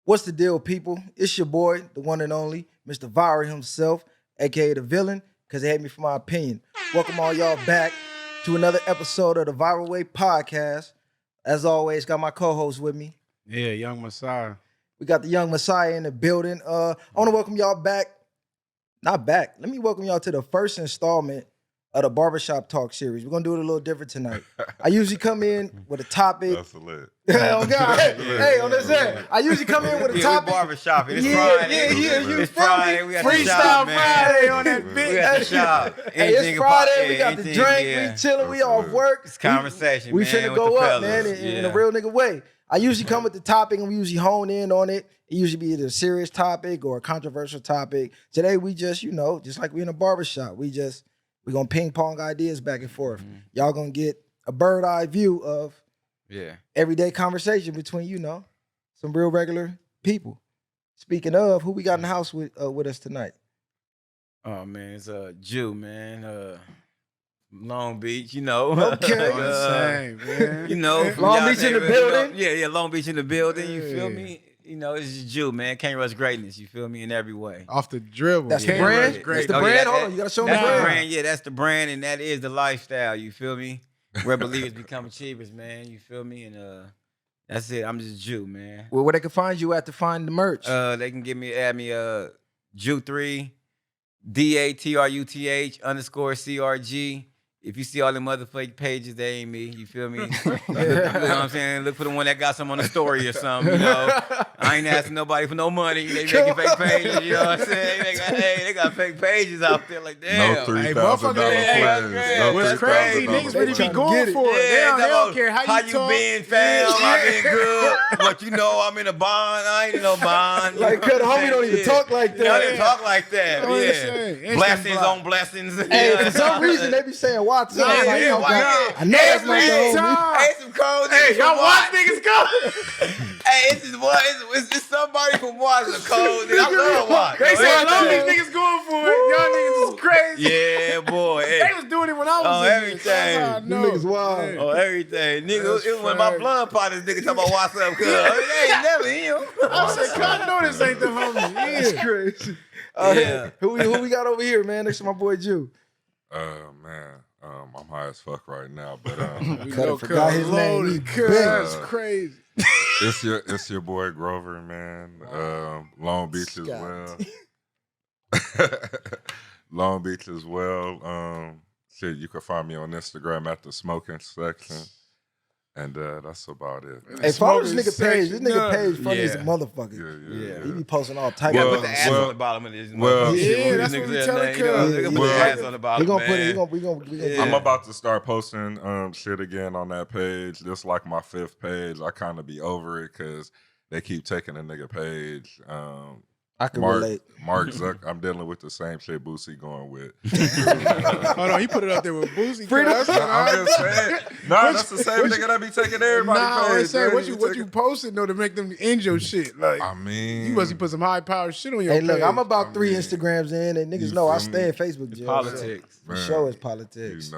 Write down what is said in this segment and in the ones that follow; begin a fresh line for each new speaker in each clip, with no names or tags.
What's the deal, people? It's your boy, the one and only, Mr. Viral himself, aka the villain, because they hate me for my opinion. Welcome all y'all back to another episode of the Viral Way podcast. As always, got my co-host with me.
Yeah, Young Messiah.
We got the young Messiah in the building. I want to welcome y'all back. Not back. Let me welcome y'all to the first installment of the Barbershop Talk series. We're going to do it a little different tonight. I usually come in with a topic.
That's lit.
Oh, God. Hey, on this end. I usually come in with a topic.
Barbershop. It's Friday.
You
It's Friday. We got the
Freestyle
shop, man.
Friday on that bitch.
We got the shop.
Hey, it's Friday. We got the
anything,
drink.
yeah.
We chilling. We off work.
It's conversation,
we
man,
finna
with
go
the
up,
fellas.
man, in
Yeah.
a real nigga way. I usually come with the topic and we usually hone in on it. It usually be either a serious topic or a controversial topic. Today we just, just like we in a barbershop, we gonna ping pong ideas back and forth.
Mm-hmm.
Y'all gonna get a bird eye view of everyday conversation between, some real regular people. Speaking of, who we got in the house with us tonight?
Oh, man. It's a Jew, man. Long Beach,
Okay.
Same, man.
from
Long
y'all
Beach in the
neighborhood,
building?
Yeah, Long Beach in the building. You feel
Yeah.
me? It's just Jew, man. Can't rush greatness. You feel me? In every way.
Off the dribble.
That's the
Can't
brand?
rush great.
That's the
Oh,
brand?
yeah,
Hold on, you gotta show them
That's
the
the
brand.
brand. Yeah, that's the brand, and that is the lifestyle. You feel me? Where believers become achievers, man. You feel me? And that's it. I'm just Jew, man.
Well, where they can find you at to find the merch.
They can add me Jew3 DATRUTH_CRG. If you see all them other fake pages, they ain't me. You feel me? You know what I'm saying? Look for the one that got some on the story or something. I ain't asking nobody for no money. They making fake pages. You know what I'm saying? They got fake pages out there. Like damn.
No $3,000
motherfucker,
plans. No
What's crazy,
$3,000
niggas really be
plans.
going for it. They don't care how you talk.
Been, fam? I been good. But I'm in a bond. I ain't in no bond.
Like, cause the homie don't even talk like that.
I didn't talk like that.
Oh,
Yeah.
insane.
Blessings
Instant
on blessings.
Hey, for some reason they be saying Watts up.
Yeah,
Like,
yeah,
oh,
why
God.
not?
I know that's not the homie.
Hey, some cold niggas.
Hey, y'all
from
watch
Watts.
niggas go.
Hey, it's somebody from Watts. A cold nigga. I love Watts.
They say a lot of
Everything.
these niggas going for it. Y'all niggas is crazy.
Yeah, boy. Hey.
They was doing it when I was
Oh,
in
everything.
There. That's how I
You
know.
niggas wild.
Oh, everything. Nigga,
That's
it was one of my
facts.
blood partners, nigga, talking about what's up, cuz. It ain't never him.
I said, I know this ain't the homie.
It's
Yeah.
crazy.
Yeah.
Who we got over here, man? Next to my boy Jew.
Man, I'm high as fuck right now, but
We
Cut
know
it, forgot his
cuz
name.
loaded,
He
cuz.
big.
That's crazy.
it's your boy Grover, man. Long Beach as well. Long Beach as well. Shit, you can find me on Instagram at the smoking section. And that's about it.
Hey, follow this
Smoking
nigga page. This
section,
nigga
nah.
page funny as a
Yeah.
motherfucker.
Yeah.
He be posting all type
You
of
gotta
Well,
put the
shit.
ass
well-
on the bottom of this.
well-
Yeah, that's what we telling
They
cuz.
gonna put the
Well-
ass on the bottom,
We gonna
man.
put it. We gonna.
Yeah.
I'm about to start posting shit again on that page. This like my 5th page. I kind of be over it because they keep taking a nigga page.
I can relate.
Mark Zuck. I'm dealing with the same shit Boosie going with.
Hold on, he put it up there with Boosie.
Freedom.
Cuz.
I'm just saying. Nah, that's the same nigga that be taking everybody
Nah, I'm
page.
saying
man.
what you posted though to make them end your shit. Like
I mean,
you must have put some high powered shit on your
Hey,
page.
look, I'm about
I
3
mean,
Instagrams in, and niggas
you
know I
feel
stay
me?
in Facebook jail.
Politics.
For
Man,
sure, it's politics.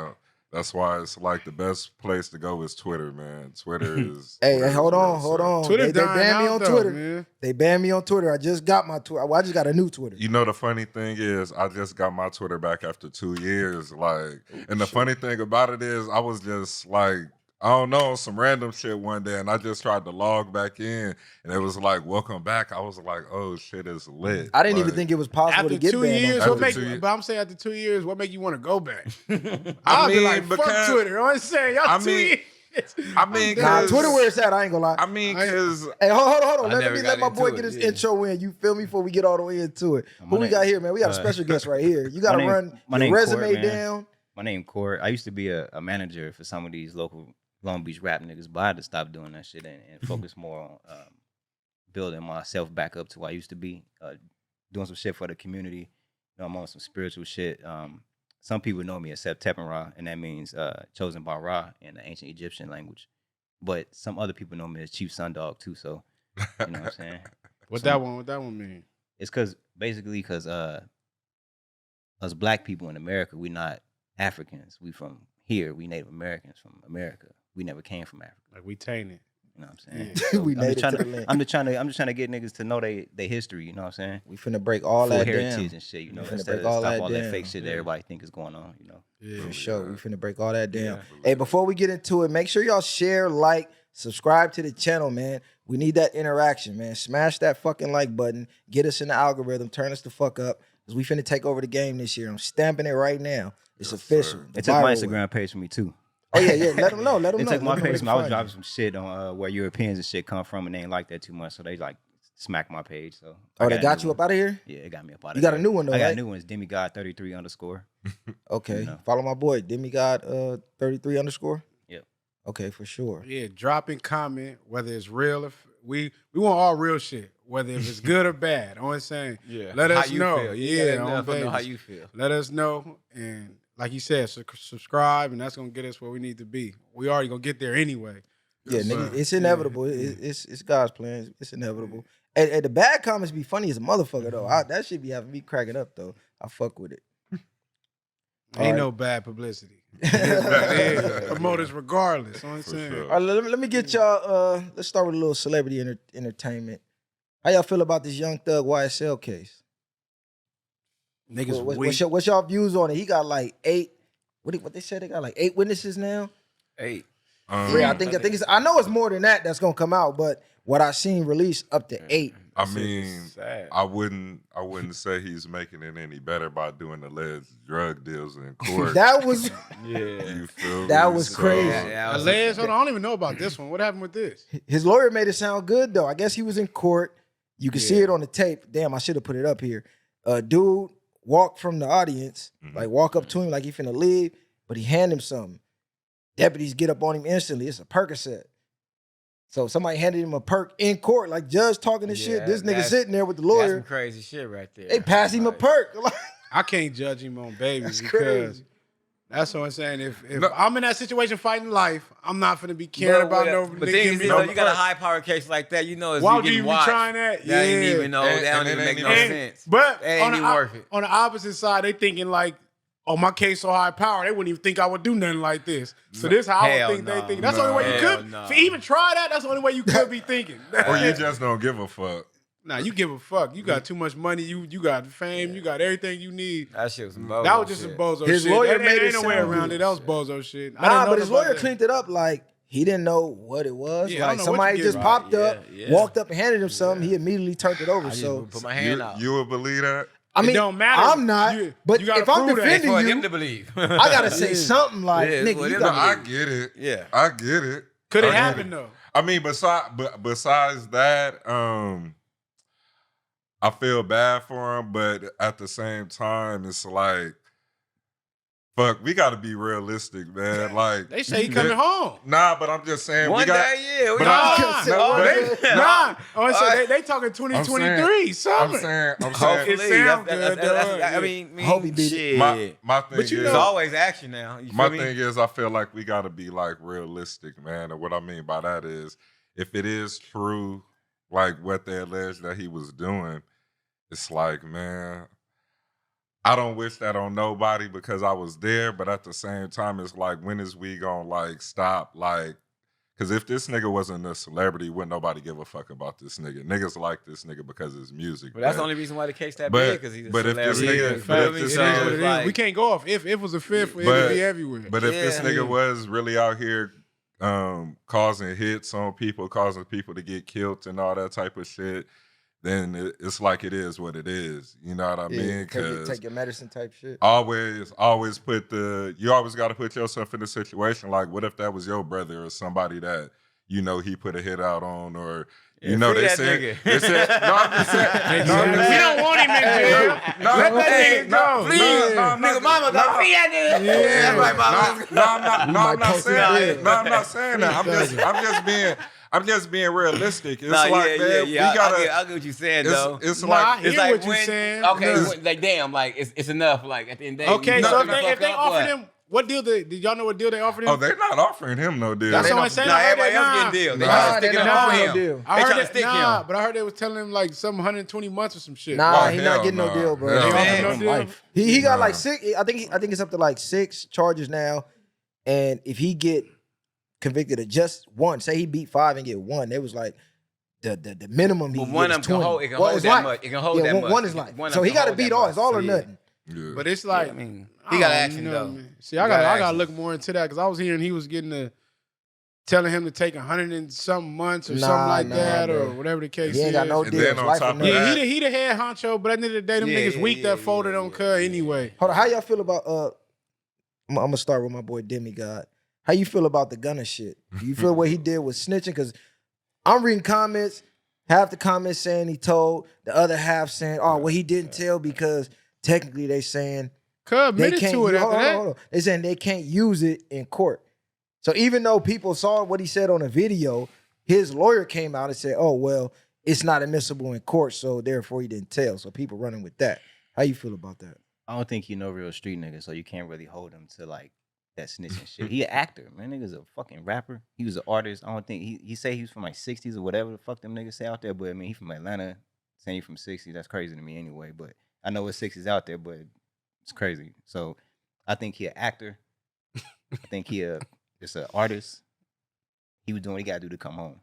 That's why it's like the best place to go is Twitter, man. Twitter is.
Hey,
Twitter is
hold
where
on,
it's
hold
at.
on.
Twitter
They
dying
banned me
out,
on
though,
Twitter.
man.
They banned me on Twitter. I just got my Twitter. Well, I just got a new Twitter.
You know the funny thing is, I just got my Twitter back after 2 years. Like, and the funny thing about it is, I was just like, I don't know, some random shit one day, and I just tried to log back in, and it was like, "Welcome back." I was like, "Oh shit, it's lit."
I didn't even
Like,
think it was possible
After
to get
2
banned.
years,
on
what
Twitter.
make? But I'm saying after 2 years, what make you want to go back?
I
I'll be
mean,
like, fuck
because-
Twitter. I'm saying y'all
I
2
mean-
years.
I mean,
Nah,
'cause-
Twitter where it's at. I ain't gonna lie.
I mean, because
Hey, hold on.
I
Let
never
me
got
let my boy
into
get
it,
his
yeah.
intro in. You feel me? Before we get all the way into it.
My
Who we
name-
got here, man? We got a special guest right here. You gotta
my name-
run
my
your
name
resume
Court, man.
down.
My name Court. I used to be a manager for some of these local Long Beach rap niggas, but I had to stop doing that shit and focus more on building myself back up to where I used to be, doing some shit for the community. I'm on some spiritual shit. Some people know me as Sep Tepenra, and that means chosen by Ra in the ancient Egyptian language. But some other people know me as Chief Sundog too. So you know what I'm saying?
What that one mean?
It's because us black people in America, we not Africans. We from here. We Native Americans from America. We never came from Africa.
Like we tainted.
You know what I'm saying?
Yeah.
We
I'm
native
just,
to the
trying to,
land.
I'm just trying to get niggas to know they history. You know what I'm saying?
We finna break all
Full
that
heritage
down.
and shit. You know,
We finna
instead
break
of
all
stop
that
all that
down.
fake shit that everybody think is going on. You know.
Yeah.
For sure. We finna break all that down.
Yeah.
Hey, before we get into it, make sure y'all share, like, subscribe to the channel, man. We need that interaction, man. Smash that fucking like button. Get us in the algorithm. Turn us the fuck up. Because we finna take over the game this year. I'm stamping it right now. It's
Yes,
official.
sir.
The
They took my
viral way.
Instagram page from me too.
Oh, yeah, yeah. Let them know. Let them
They
know.
took my
Let them know where
page
they
from me. I was
can
dropping
find
some shit on where Europeans and shit come from, and they ain't like that too much, so they like smacked my page. So
Oh, they
a
got
new
you up
one.
out of here?
Yeah, it got me up out
You
of
got
there.
a new one, though,
I got
right?
a new one. It's demigod33_.
Okay.
You know.
Follow my boy, Demigod 33_.
Yep.
Okay, for sure.
Yeah, drop in comment whether it's real or we want all real shit, whether if it's good or bad. I'm saying, let
How
us
you
know.
feel. You
Yeah,
gotta
on
know how
babies.
you feel.
Let us know, and like you said, subscribe, and that's gonna get us where we need to be. We already gonna get there anyway.
Yeah,
Yes,
nigga,
sir.
it's inevitable.
Yeah.
It's God's plan. It's inevitable. And the bad comments be funny as a motherfucker though. That shit be having me cracking up though. I fuck with it.
Ain't
All right.
no bad publicity. Yeah, promoters regardless. You know what I'm
For
saying?
sure.
All right, let me get y'all. Let's start with a little celebrity entertainment. How y'all feel about this Young Thug YSL case?
Niggas
What's
weak.
what's y'all views on it? He got like 8. What they said they got like 8 witnesses now.
8.
Yeah, I think it's. I know it's more than that that's gonna come out, but what I seen released up to 8.
I
That shit
mean,
is sad.
I wouldn't say he's making it any better by doing alleged drug deals in court.
That was
Yeah.
You feel
That
me?
was
So,
crazy.
Yeah,
Alleged, hold on, I don't even know about this one. What happened with this?
his lawyer made it sound good though. I guess he was in court. You can see
Yeah.
it on the tape. Damn, I should have put it up here. Dude walked from the audience, like walk up to him like he finna leave, but he hand him something. Deputies get up on him instantly. It's a Percocet. So somebody handed him a perk in court, like judge talking this shit.
Yeah,
This nigga
that's-
sitting there with the
That's some
lawyer.
crazy shit right there.
They passed him a
Like,
perk.
I can't judge him on babies
That's
because
crazy.
that's what I'm saying. If
No.
I'm in that situation fighting life, I'm not finna be caring about no.
But
nigga
thing
give
is,
me
you
no
know, you got a
perk.
high power case like that, you know, it's
Why
you
would you
getting
even be
watched.
trying that?
That ain't
Yeah.
even know.
And-
That don't
and it
even make
ain't
no
even-
sense.
But
That ain't
on
even worth it.
On the opposite side, they thinking like, oh, my case so high power, they wouldn't even think I would do nothing like this. So this how I
Hell
would think they
no.
think. That's the only way you
Hell
could.
no.
To even try that, that's the only way you could be thinking.
Or you just don't give a fuck.
Nah, you give a fuck. You got too much money. You got fame. You got everything you need.
That shit was some bozo
That was just
shit.
some bozo
His
shit.
lawyer
That
made
ain't
it
no way
sound
around
good.
it. That was bozo shit. I
Nah,
didn't know
but his
about
lawyer
that.
cleaned it up like he didn't know what it was.
Yeah, I
like
don't know what
somebody
you
just
get.
popped
Right,
up,
yeah.
walked up and handed him something. He immediately turned it over.
I just
So
put my hand out.
You would believe that?
I
It
mean,
don't matter.
I'm not.
You
but
gotta
if I'm
prove that.
defending
for
you,
him to believe.
I gotta say something like,
Yeah,
nigga,
for
you
them
No,
to
got
I get it.
Yeah.
I get it.
Could
I
it
get
happen though?
I mean, besides that, I feel bad for him, but at the same time, it's like, fuck, we got to be realistic, man. Like
They say he coming home.
Nah, but I'm just saying
One
we got.
day, yeah. We
but
got
Nah. Oh, so they talking 2023
I'm
summer.
saying.
Hopefully,
It sound
that's-
good,
that's-
though.
I mean,
Hope he beat it.
shit.
My thing
But you
is,
There's
know-
always action now. You
my
feel me?
thing is, I feel like we got to be like realistic, man. And what I mean by that is, if it is true, like what they allege that he was doing, it's like, man, I don't wish that on nobody because I was there. But at the same time, it's like, when is we gonna like stop? Like, because if this nigga wasn't a celebrity, wouldn't nobody give a fuck about this nigga. Niggas like this nigga because of his music.
But that's the only reason why the case that
but-
big, because he's a
but if this
celebrity.
nigga-
you
but
feel
if
me?
this
So
nigga-
it's
What it is.
like-
We can't go off. If it was a fifth, it
But-
would be everywhere.
But if this
Yeah.
nigga was really out here causing hits on people, causing people to get killed and all that type of shit, then it's like it is what it is. You know what I mean?
take your medicine type shit.
always put you always got to put yourself in a situation like, what if that was your brother or somebody that, you know, he put a hit out on, or you know,
free
they
that
said,
nigga.
they said, no, I'm just saying, no, I'm just
we
saying,
don't want him in jail.
no,
Let that
hey,
nigga go.
Please, nigga, mama, don't free that nigga.
Yeah.
That's right, mama.
I'm not saying
it.
that. No, I'm not saying that. I'm just being realistic. It's
Nah,
like, man, we gotta.
I get what you're saying,
It's,
though.
it's
Nah,
like
I hear
It's like
what you
when-
saying.
Okay,
Yeah.
like damn, like it's enough. Like at the end of the day,
Okay,
you
so
fuck
if they
up,
offered
what?
him, what deal did y'all know what deal they offered him?
oh, they're not offering him no deal.
That's
They
what I'm
not-
saying.
Nah,
I heard
everybody else
that,
getting deals. They
Nah.
trying
Nah,
to stick
they
it
not
up
offering
for
no
him.
deal.
They
I heard
trying to
that,
stick
nah,
him.
but I heard they was telling him like some 120 months or some shit.
Nah,
Oh,
he
hell
not getting no
nah.
deal, bro.
Hell
They offered
nah.
no deal?
Life. He got like
Nah.
6. I think it's up to like 6 charges now, and if he get convicted of just one. Say he beat 5 and get 1. It was like the minimum he
But
get
one
is
of them
20.
can hold. It can
Well,
hold
it's
that
life.
much. It can hold that much.
One is life.
One of
So
them
he
can
got to
hold
beat
that
all.
much.
It's all or
Yeah.
nothing.
Yeah.
But it's like,
I mean,
I
he got
don't
action
know,
though.
man. See,
He
I
got
gotta
action.
look more into that because I was hearing he was getting telling him to take 100 and something months or
Nah,
something like
nah,
that
bro.
or whatever the case
He ain't got
is.
no
And
deals.
then on
Life
top
or
of
nothing.
Yeah,
that-
he the head honcho, but at the end of the day, them niggas weak that folded on Cuz anyway.
Hold on, how y'all feel about I'm gonna start with my boy Demigod. How you feel about the Gunna shit? Do you feel what he did was snitching? Because I'm reading comments, half the comments saying he told, the other half saying, oh, well, he didn't tell because technically they saying
Cuz
they
admitted
can't
to it
use,
after that.
hold on. They saying they can't use it in court. So even though people saw what he said on the video, his lawyer came out and said, oh, well, it's not admissible in court, so therefore he didn't tell. So people running with that. How you feel about that?
I don't think he no real street nigga, so you can't really hold him to like that snitching shit. He an actor, man. Nigga's a fucking rapper. He was an artist. I don't think he say he was from like 60s or whatever the fuck them niggas say out there. But I mean, he from Atlanta. Saying he from 60s, that's crazy to me anyway. But I know it's 60s out there, but it's crazy. So I think he an actor. I think he just an artist. He was doing what he got to do to come home.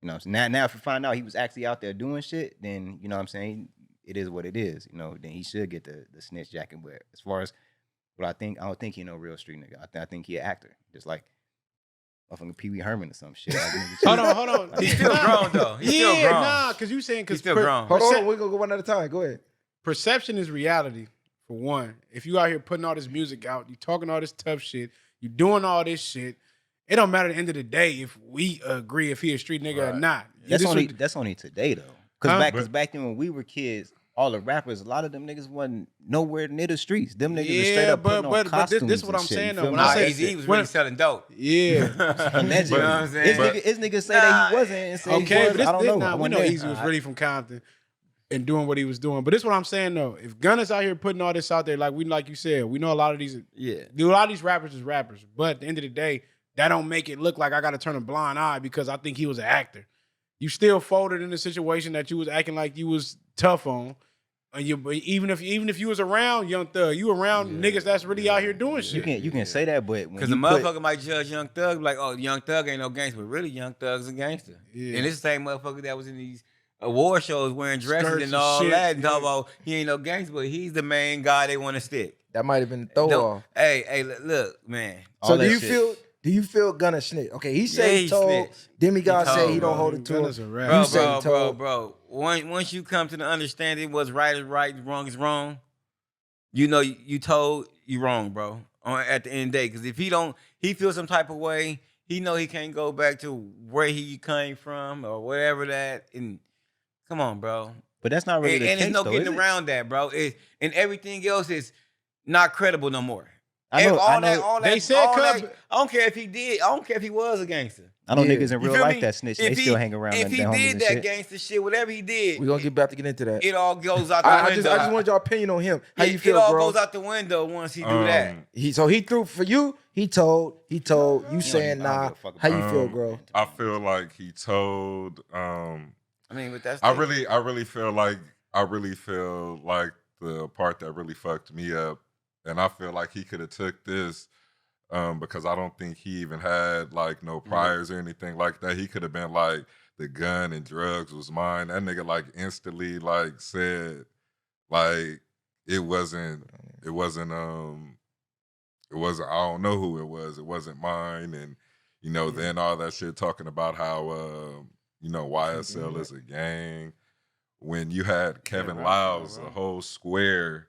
You know what I'm saying? Now if you find out he was actually out there doing shit, then you know what I'm saying, it is what it is. You know, then he should get the snitch jacket. But as far as what I don't think he no real street nigga. I think he an actor. Just like motherfucking Pee Wee Herman or some shit. Like,
Hold on.
He's still grown though. He's still grown.
Nah, because you saying
He's still grown.
Hold on, we're going to go one at a time. Go ahead.
Perception is reality, for one. If you out here putting all this music out, you talking all this tough shit, you doing all this shit, it don't matter at the end of the day if we agree if he a street nigga or not.
that's
This
only today though. Because back then when we were kids, all the rappers, a lot of them niggas wasn't nowhere near the streets. Them niggas was straight up putting on costumes.
this what
and
I'm
shit,
saying
you
though.
feel
When
me?
I
Nah,
say
Eazy was really selling dope.
yeah.
Allegedly.
You know what I'm saying?
His niggas say that he wasn't and say
Okay,
he
but
was. I don't know.
Nah,
I
we
wasn't
know
there.
Eazy was really from Compton and doing what he was doing. But this what I'm saying though. If Gunna's out here putting all this out there, like you said, we know a lot of these rappers is rappers. But at the end of the day, that don't make it look like I gotta turn a blind eye because I think he was an actor. You still folded in a situation that you was acting like you was tough on. And even if you was around Young Thug, you around niggas that's really out here doing shit.
You can say that, but when
Because
you
the
put,
motherfucker might judge Young Thug like, oh, Young Thug ain't no gangster, but really Young Thug's a gangster.
Yeah.
And this the same motherfucker that was in these award shows wearing dresses
Skirts
and
and
all
shit,
that and talk
yeah.
about he ain't no gangster, but he's the main guy they want to stick.
That might have been the throw
Don't-
off.
Hey, look, man.
all
So
that
do you
shit.
feel Gunna snitch? Okay, he said
Yeah,
he
he
told.
snitched.
Demigod
He
said
told,
he don't
bro.
hold it to
Gunna's
him.
a rapper.
You say he told.
Bro. Once you come to the understanding what's right is right, wrong is wrong, you know you told you wrong, bro. At the end of the day, because if he feels some type of way, he know he can't go back to where he came from or whatever that. And come on, bro.
But that's not really
And
the case,
there's no
though,
getting
is it?
around that, bro. And everything else is not credible no more.
I know.
all that.
They said
all
Cub-
that, I don't care if he did. I don't care if he was a gangster.
I know
Yeah.
niggas in
You
real
feel
life
me?
that snitch.
If
They still hang around
If
their
he
homies
did
and
that
shit.
gangster shit, whatever he did,
We're gonna get back to get into that.
it all goes out the
I
window.
just want your opinion on him. How you
It
feel,
all
bro?
goes out the window once he do that.
He threw for you. He told. You saying
I don't
nah.
give a fuck
How
about
you feel, bro?
I feel like he told.
I mean, but that's
I really feel like the part that really fucked me up, and I feel like he could have took this because I don't think he even had like no priors or anything like that. He could have been like the gun and drugs was mine. That nigga like instantly like said like it wasn't I don't know who it was. It wasn't mine, and then all that shit talking about how YSL is a gang. When you had Kevin Lyles, a whole square,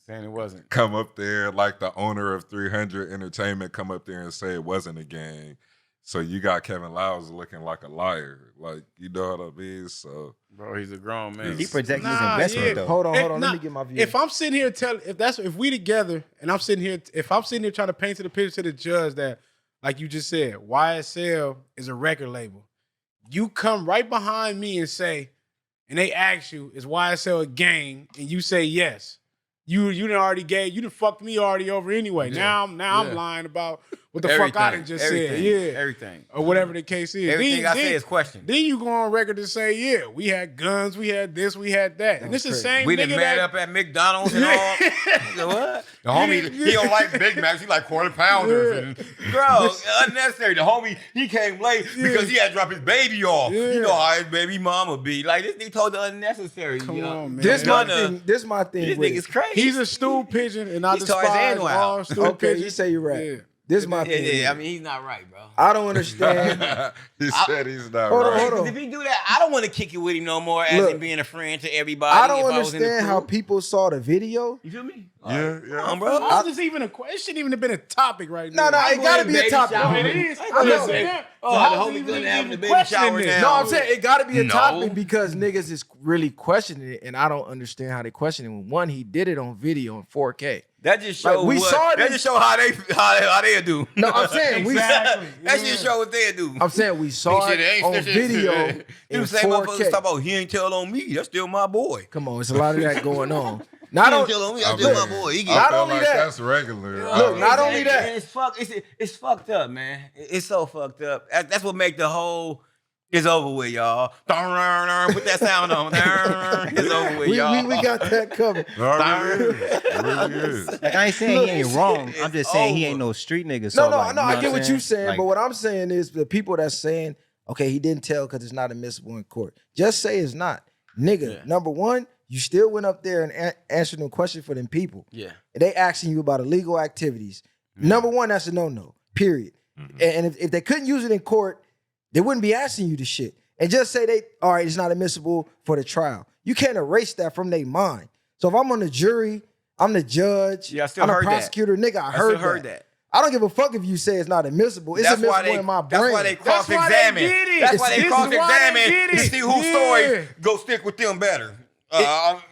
saying it wasn't.
come up there, like the owner of 300 Entertainment, come up there and say it wasn't a gang. So you got Kevin Lyles looking like a liar, like you know what I mean. So
Bro, he's a grown man.
He protected his
Nah,
investment
yeah.
though.
Hold on. Let
Nah,
me get my view.
If I'm sitting here if we together and I'm sitting here trying to paint to the picture to the judge that, like you just said, YSL is a record label. You come right behind me and say, and they ask you, is YSL a gang? And you say yes. You done fucked me already over anyway.
Yeah.
Now I'm lying about what the fuck I done just said. Yeah.
Everything.
Or whatever the case is.
Everything I say is questioned.
Then you go on record to say, yeah, we had guns, we had this, we had that. And this is the same
We
nigga
done met up at McDonald's and all. What? The homie, he don't like Big Macs, he like quarter pounders. And, bro, unnecessary. The homie, he came late because he had to drop his baby off. You know how his baby mama be. Like, this nigga told the unnecessary.
Come on, man.
This my thing. This my thing.
This
with
nigga's
it.
crazy.
He's a stool pigeon, and I
He tore his
despise
anal out.
all stool
Okay,
pigeons.
you say you're right.
Yeah.
This my thing. with
Yeah, I
it.
mean, he's not right, bro.
I don't understand.
He said he's not
Hold on,
right.
hold on.
If he do that, I don't want to kick it with him no more as
Look,
him being a friend to everybody.
I don't
if was in the
understand how
crew.
people saw the video.
You feel me?
Yeah,
Come
yeah.
on, bro.
How's this even a question? It shouldn't even have been a topic right now.
No, it gotta be a topic.
No, it is.
I
I'm
know.
just saying.
Oh,
How's
the
it
homie
even
Gunna having the baby
questioning
shower
this?
No,
now.
I'm saying it got to be a
No.
topic because niggas is really questioning it, and I don't understand how they question it. One, he did it on video in 4K.
That just
Like,
shows
we saw it
That
in-
just show how they do.
No, I'm saying
Exactly.
That just show what they do.
I'm saying we saw
Shit,
it
ain't
on
snitching.
video
Them
in
same motherfuckers
4K.
talk about he ain't tell on me. That's still my boy.
Come on, it's a lot of that going on.
He
Not
ain't
on,
tell on me.
I
That's still
mean,
my boy. He
I
get
Not
feel
only
like
that-
that's regular.
Look, not only that-
And it's fucked up, man. It's so fucked up. That's what make the whole. It's over with, y'all. Put that sound on. It's over with, y'all.
we got that covered.
No, it really is. It really is.
Like I ain't saying he ain't wrong. I'm just saying he
over.
ain't no street nigga. So
No,
like, you know
I get what
I'm
you're saying,
Like,
but what I'm saying is the people that's saying, okay, he didn't tell because it's not admissible in court. Just say it's not. Nigga, number one, you still went up there and answered them questions for them people.
Yeah.
And they asking you about illegal activities. Number one, that's a no-no, period. And if they couldn't use it in court, they wouldn't be asking you the shit. And just say all right, it's not admissible for the trial. You can't erase that from their mind. So if I'm on the jury, I'm the judge,
Yeah, I still
I'm
heard
the
that.
prosecutor, nigga, I
still
heard
heard
that.
that.
I don't give a fuck if you say it's not admissible. It's admissible in my brain.
That's why they
That's why
cross-examine.
they did it.
That's why
This
they
is why they
cross-examine
did
to
it.
see whose
Yeah.
story go stick with them better.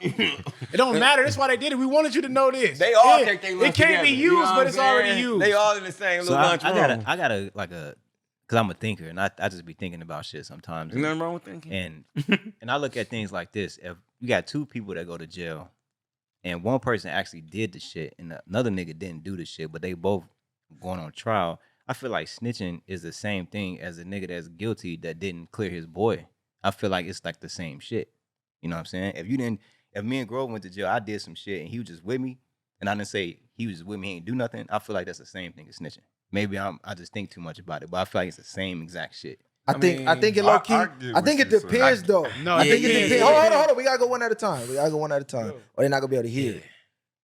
It don't matter. That's why they did it. We wanted you to know this.
They all
Yeah.
take their
It
lunch
can't
together.
be
You
used,
know what
but
I'm
it's already
saying?
used.
They all in the same
So
little
I
lunchroom.
gotta like cause I'm a thinker and I just be thinking about shit sometimes.
There's nothing wrong with thinking.
And I look at things like this. If you got two people that go to jail and one person actually did the shit and another nigga didn't do the shit, but they both going on trial, I feel like snitching is the same thing as a nigga that's guilty that didn't clear his boy. I feel like it's like the same shit. You know what I'm saying? If me and Grove went to jail, I did some shit and he was just with me, and I didn't say he was just with me, he ain't do nothing, I feel like that's the same thing as snitching. Maybe I just think too much about it, but I feel like it's the same exact shit.
I think it low key.
I
I,
get what
think it
you're saying.
depends though.
No,
I think
yeah,
it
yeah,
depends.
yeah.
Hold on. We gotta go one at a time. Or they're not gonna be able to hear it.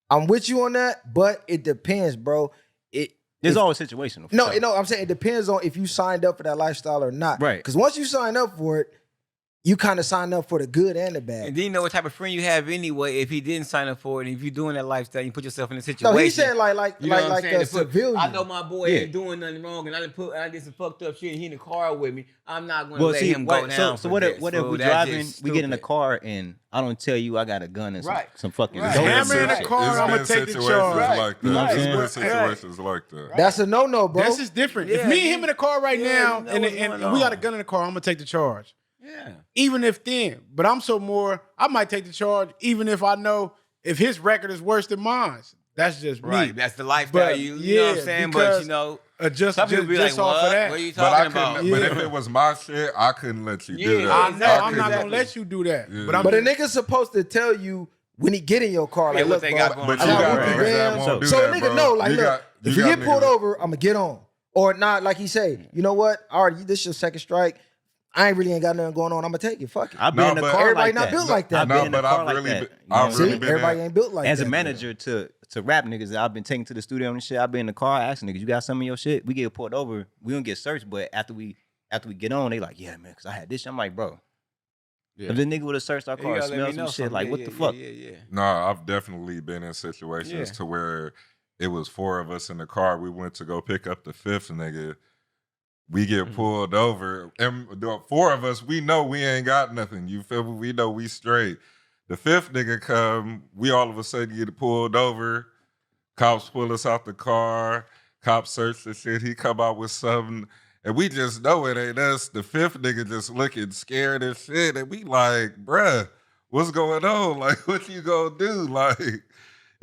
I'm with you on that, but it depends, bro.
There's always situational. for sure.
I'm saying it depends on if you signed up for that lifestyle or not.
Right.
Because once you sign up for it, you kind of sign up for the good and the bad.
And then you know what type of friend you have anyway if he didn't sign up for it. And if you're doing that lifestyle, you put yourself in a situation.
No, he said like
You know what I'm saying?
a
To put-
civilian.
I know my boy
Yeah.
ain't doing nothing wrong, and I did some fucked up shit, and he in the car with me. I'm not going to
Well,
let
see,
him go
right,
down.
so
for
what if
this,
what if
fool.
we
That's
driving,
just
we get in the
stupid.
car and I don't tell you I got a gun and
Right.
some fucking
Right.
dope
Hammer in the
shit.
car,
It's
I'ma
been
take the
situations
charge.
like
You know what
that.
I'm
It's been
saying?
situations like that.
That's a no, bro.
This is different.
Yeah,
if me and
you-
him in the car right
yeah,
now,
you know
and,
what's
and
going
we got
on.
a gun in the car, I'm gonna take the charge.
Yeah.
Even if then, but I'm so more. I might take the charge, even if I know if his record is worse than mine. That's just
Right.
me.
That's the lifestyle.
But,
You know what I'm
yeah,
saying? But
because
you know,
Just
some people be
just
like,
off
"What?
of that.
What are you
But
talking
I couldn't.
about?"
But if it was my shit, I couldn't let you do
Yeah,
that.
I know.
I
I'm not
couldn't-
gonna let you do that.
Yeah.
But I'm
But a nigga's supposed to tell you when he get in your car, like,
Yeah, what
look,
they
bro,
got going
But
I
you
got
got
whoopie
niggas that
grams.
won't do
So
that,
a nigga
bro.
know, like,
You
look,
got-
if
you
you
got
get pulled
niggas-
over, I'm gonna get on. Or not, like he say, you know what? All right, this your second strike. I ain't got nothing going on. I'm gonna take it. Fuck it.
I've been
No,
in the
but
car
everybody
like
not
that.
built like that.
I've been in the
but
car
I've
like
really
that.
been-
You know what I'm
I've
See,
really
saying?
been
everybody
in-
ain't built like
As
that.
a manager to rap niggas that I've been taking to the studio and shit, I've been in the car asking niggas, you got some of your shit? We get pulled over, we don't get searched, but after we get on, they like, yeah, man, because I had this shit. I'm like, bro, if the nigga would have searched our
You
car,
gotta let me
smelled
know
some shit,
something.
like,
Yeah,
what
yeah,
the fuck?
Yeah.
Nah, I've definitely been in situations
Yeah.
to where it was 4 of us in the car. We went to go pick up the 5th nigga. We get pulled over, and the 4 of us, we know we ain't got nothing. You feel me? We know we straight. The 5th nigga come, we all of a sudden get pulled over. Cops pull us out the car. Cops search the shit. He come out with something, and we just know it ain't us. The 5th nigga just looking scared as shit, and we like, bruh, what's going on? Like, what you gonna do? Like,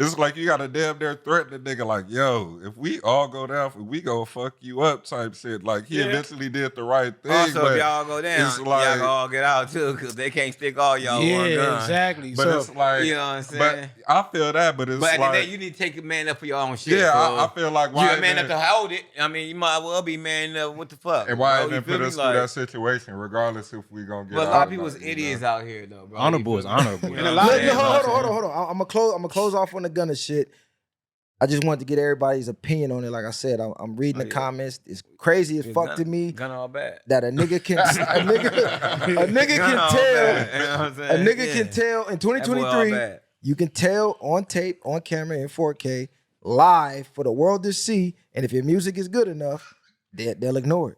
It's like you gotta damn near threaten the nigga like, yo, if we all go down, we gonna fuck you up type shit. Like he eventually did the right thing.
Also,
but
if y'all go down,
it's
y'all
like,
can all get out too, because they can't stick all y'all one gun.
Exactly.
but
So
it's like,
you know what I'm saying?
But I feel that, but it's
But at the
like,
end of the day, you need to take a man up for your own shit.
yeah,
so
I feel like why
you a man
even-
up to hold it. I mean, you might as well be man up. What the fuck?
and why
bro?
even
You feel
put
me?
us through that situation, regardless if we gonna get
But a
out
lot of
or
people's
not, you
idiots
know?
out here though, bro.
Honorable is honorable.
And a lot of-
Look,
Yeah,
hold on. I'm gonna close off on the Gunna shit. I just wanted to get everybody's opinion on it. Like I said, I'm reading the comments. It's crazy as fuck to me
Gun all bad.
that a nigga can a nigga
Gun
can
all
tell
bad. You know what I'm
a
saying?
nigga
Yeah.
can tell in
That boy all
2023
bad.
you can tell on tape, on camera, in 4K, live for the world to see. And if your music is good enough, they'll ignore it.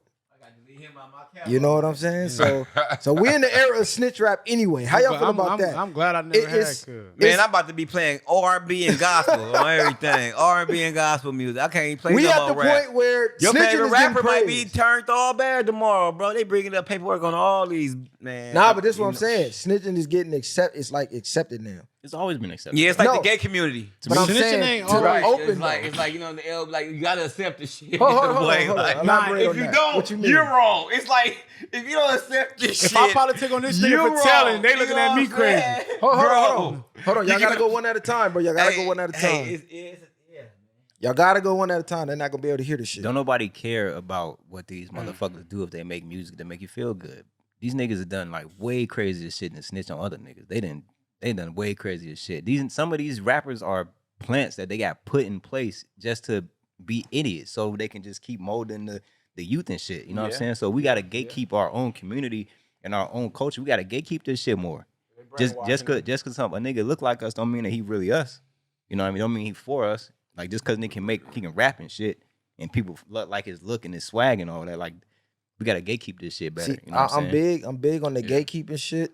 You know what I'm saying? So we in the era of snitch rap anyway. How y'all feel about that?
I'm glad I never
It's-
had Cuz.
Man, I'm about to be playing R&B and gospel on everything. R&B and gospel music. I can't even play
We
no
at
more
the
rap.
point where
Your
snitching
favorite
is getting
rapper might be
praised.
turned all bad tomorrow, bro. They bringing up paperwork on all these, man.
Nah, but this is what
You
I'm
know-
saying. Snitching is getting it's like accepted now.
It's always been accepted.
Yeah, it's like
No.
the gay community.
But I'm
Snitching
saying
ain't
to
always-
the open
it's like you know the L, like you gotta accept the shit.
Hold on,
in a
hold on,
way.
hold on.
Like,
Elaborate
if
on
you
that.
don't,
What you mean?
you're wrong. It's like if you don't accept this
If
shit,
I politic on this nigga
you're
for
wrong.
telling, they
You
looking
know
at
what
me
I'm
crazy.
saying?
Hold
Bro.
on. Y'all
You
gotta
gotta-
go one at a time, bro. Y'all gotta go one at a time.
Yeah.
Y'all gotta go one at a time. They're not gonna be able to hear the shit.
Don't nobody care about what these motherfuckers do if they make music to make you feel good. These niggas have done like way crazier shit than snitch on other niggas. They done way crazier shit. Some of these rappers are plants that they got put in place just to be idiots, so they can just keep molding the youth and shit. You know what I'm saying? So we gotta gatekeep our own community and our own culture. We gotta gatekeep this shit more. Just cause a nigga look like us don't mean that he really us. You know what I mean? Don't mean he for us. Like just cause nigga he can rap and shit, and people like his look and his swag and all that. Like we gotta gatekeep this shit better.
See,
You know what I'm saying?
I'm big on the gatekeeping shit.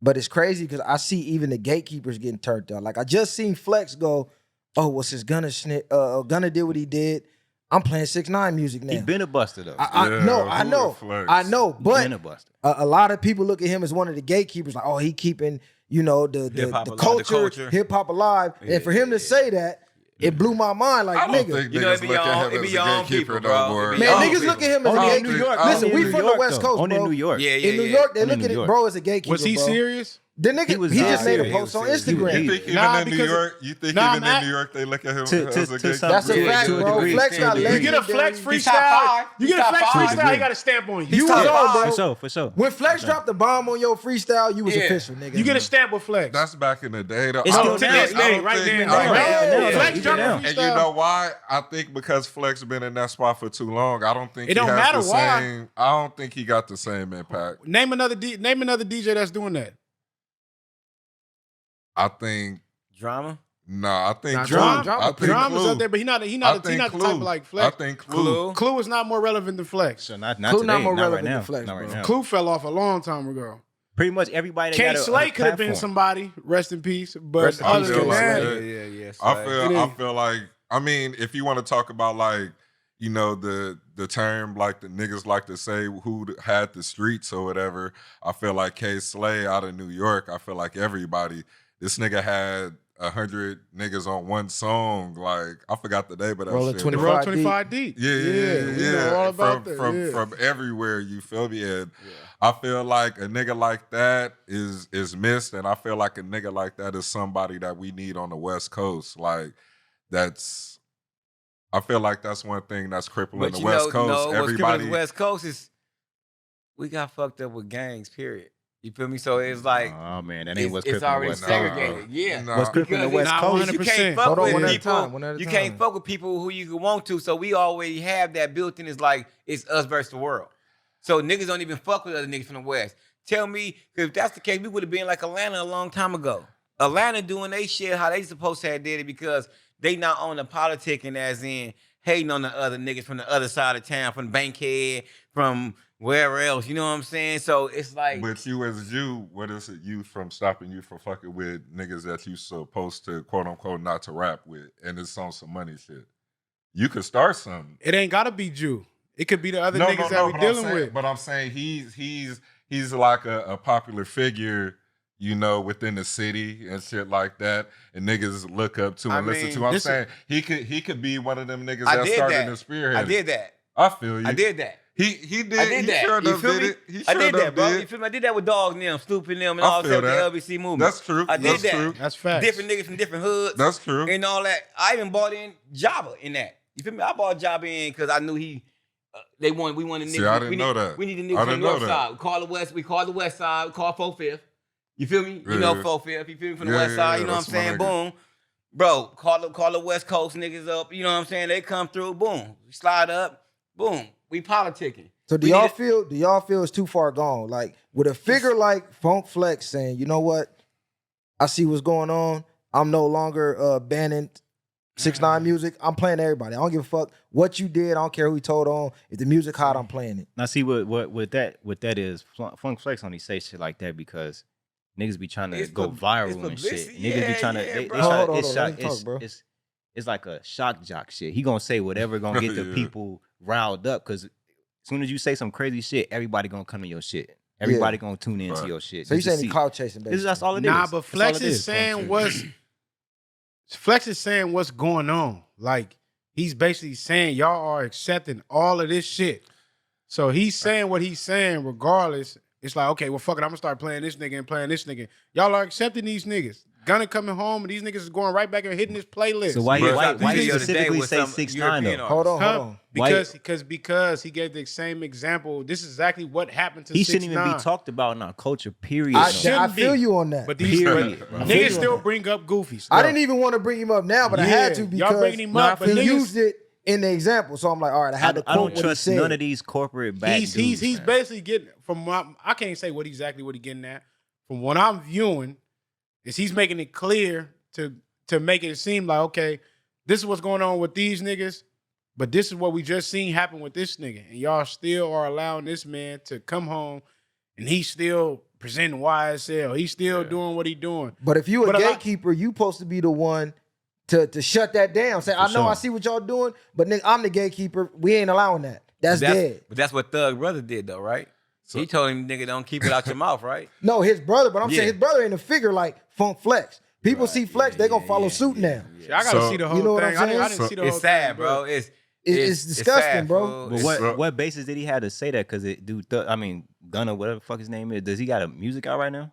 But it's crazy because I see even the gatekeepers getting turned out. Like I just seen Flex go, oh, what's his Gunna Gunna did what he did. I'm playing 6ix9ine music now.
He been a buster though.
I
Yeah,
know,
who
I
the
know,
Flex?
I know.
He
But
been a buster.
a lot of people look at him as one of the gatekeepers. Like, oh, he keeping the
Hip-hop alive, the
culture,
culture.
hip hop alive. And for him to say that, it blew my mind. Like,
I don't
nigga,
think
You know,
niggas look at him as a gatekeeper
bro.
no more.
It be
man,
young
niggas
people.
look at him as
Only
a
in New
gatekeeper.
York.
Listen,
Only
we
in
from
New
the
York,
West
though.
Coast,
Only
bro.
in New York.
Yeah,
In New York, they
Only
look
New
at it,
York.
bro, as a gatekeeper.
Was he
bro.
serious?
The nigga,
He was
he
not
just made a
serious.
post on
He was
Instagram.
You think even
Nah,
in New
because-
York? You think
Nah,
even
man.
in New York they look at him
To
as a
some-
gatekeeper?
That's a
Yeah,
fact,
to a
bro.
degree.
Flex got
To a degree.
You get a flex
legendary.
He's top
freestyle.
five.
You get a
He's
flex
top five.
freestyle. He got a stamp on you.
You
top
was on,
five.
bro.
For sure.
When Flex dropped the bomb on your freestyle, you was
Yeah.
official, nigga.
You get a stamp with flex.
That's back in the day. Though.
It's
I
still
don't
now.
think-
To this
I
day,
don't
right
think-
there and
I
there.
don't-
Yeah.
Flex
Yeah.
dropped a
Yeah.
And you
freestyle.
know why? I think because Flex been in that spot for too long. I don't think
It
he
don't
has
matter
the
why.
same. I don't think he got the same impact.
Name another DJ that's doing that.
I think
Drama.
I think
Nah,
Clue.
Drama
I think
Drama's
Clue.
up there, but he not
I
the
think
type
Clue.
of like
I
Flex.
think Clue.
Clue is not more relevant than Flex.
So not
Clue
today.
not more
Not
relevant
right
than
now.
Flex,
Not right
bro.
now.
Clue fell off a long time ago.
Pretty much everybody that
K
got a
Slay could have been
platform.
somebody. Rest in peace. But
Rest in
other
peace,
than
K.
that,
Slay.
Yeah.
I feel like I mean, if you want to talk about like, you know, the term like the niggas like to say who had the streets or whatever, I feel like K Slay out of New York, I feel like everybody, this nigga had 100 niggas on one song. Like, I forgot the name of that
Rolling
shit.
25
Roll
deep.
25 deep.
Yeah.
We know all about that. yeah.
From everywhere, you feel me? And I feel like a nigga like that is missed, and I feel like a nigga like that is somebody that we need on the West Coast. Like, I feel like that's one thing that's crippling
But
the
you
West
know,
Coast.
what's criminal
Everybody,
the West Coast is we got fucked up with gangs. Period. You feel me? So it's like
Oh man, that ain't what's
it's
crippling the
already
West Coast. bro.
segregated. Yeah.
Nah.
What's crippling the
Because
West
Nah,
Coast?
100%.
You can't fuck
Hold on,
with
one at a
people.
time, one at a
You
time.
can't fuck with people who you want to. So we always have that built in. It's like it's us versus the world. So niggas don't even fuck with other niggas from the West. Tell me, because if that's the case, we would have been like Atlanta a long time ago. Atlanta doing they shit how they supposed to have did it because they not on the politicking as in hating on the other niggas from the other side of town, from Bankhead, from wherever else. You know what I'm saying? So it's like
but you as you, what is it you from stopping you from fucking with niggas that you supposed to quote unquote not to rap with, and it's on some money shit. You could start something.
It ain't gotta be Jew. It could be the other niggas that we
but
dealing
I'm saying,
with.
But I'm saying he's like a popular figure, you know, within the city and shit like that, and niggas look up to and listen to. I'm saying he could be one of them niggas that started the spearhead.
I did that.
I feel you.
I did that.
He did.
I did that.
Sure
You feel
did
me?
it. He
I
sure
did that, bro.
did.
You feel me? I did that with Dog and them, Stoop and them, and
I
all
feel
that the
that.
LBC movement.
That's true.
I did
That's
that.
true.
That's facts.
Different niggas from different hoods.
That's true.
And all that. I even bought in Jabba in that. You feel me? I bought Jabba in because I knew he. We wanted niggas.
See, I didn't know that.
We need a nigga from the north side. We call the west. We call the west side. We call 4/5. You feel me?
Yeah,
You know
yeah.
4/5. You feel me from the west side? You know what I'm
that's my
saying?
nigga.
Boom. Bro, call the West Coast niggas up. You know what I'm saying? They come through. Boom. We slide up. Boom. We politicking.
So do y'all feel it's too far gone? Like with a figure like Funk Flex saying, you know what? I see what's going on. I'm no longer banning 6ix9ine music. I'm playing everybody. I don't give a fuck what you did. I don't care who you told on. If the music hot, I'm playing it.
Now see what that is. Funk Flex only say shit like that because niggas be trying to go viral and shit. Niggas be trying to. They
bro.
try
Hold
to.
on, let me talk, bro.
It's like a shock jock shit. He gonna say whatever gonna get the
Yeah.
people riled up because as soon as you say some crazy shit, everybody gonna come to your shit. Everybody gonna tune into
Right.
your shit.
So you
just to
saying he
see.
cloud chasing, basically?
That's all it is.
Nah, but
That's
Flex
all it
is saying what's going on. Like he's basically saying y'all are accepting all of this shit. So he's saying what he's saying regardless. It's like, okay, well, fuck it. I'm gonna start playing this nigga and playing this nigga. Y'all are accepting these niggas. Gunna coming home and these niggas is going right back and hitting this playlist.
So why you
Video
specifically
today
say
with some
6ix9ine
European
though?
Hold on,
Huh?
hold on.
Because he gave the same example. This is exactly what happened to
He
6ix9ine.
shouldn't even be talked about in our culture. Period.
I
though.
shouldn't
feel
be.
you on that.
But these
Period,
but
bro.
niggas still bring up goofies.
I didn't even want to bring him up now, but I had to
y'all
because
bringing him up, but
he
niggas,
used it in the example. So I'm like, all right, I had to
I
quote
don't
what he
trust
said.
none of these corporate bad
he's
dudes. man.
basically getting I can't say what he getting at. From what I'm viewing, is he's making it clear to make it seem like, okay, this is what's going on with these niggas, but this is what we just seen happen with this nigga. And y'all still are allowing this man to come home and he's still presenting YSL. He's still doing what he doing.
But if you a
But
gatekeeper, you supposed to be the one to shut that down. Say, I know,
sure.
I see what y'all doing, but nigga, I'm the gatekeeper. We ain't allowing that. That's dead.
But that's what Thug brother did though, right? He told him, nigga, don't keep it out your mouth, right?
No, his brother, but I'm saying
Yeah.
his brother ain't a figure like Funk Flex. People see Flex, they gonna follow suit now.
I gotta
So-
see the whole
You know what
thing.
I'm
I didn't
saying?
see the whole
It's sad,
thing,
bro. It's
disgusting,
sad,
bro.
fool.
But what basis did he have to say that? Because Gunna, whatever the fuck his name is, does he got a music out right now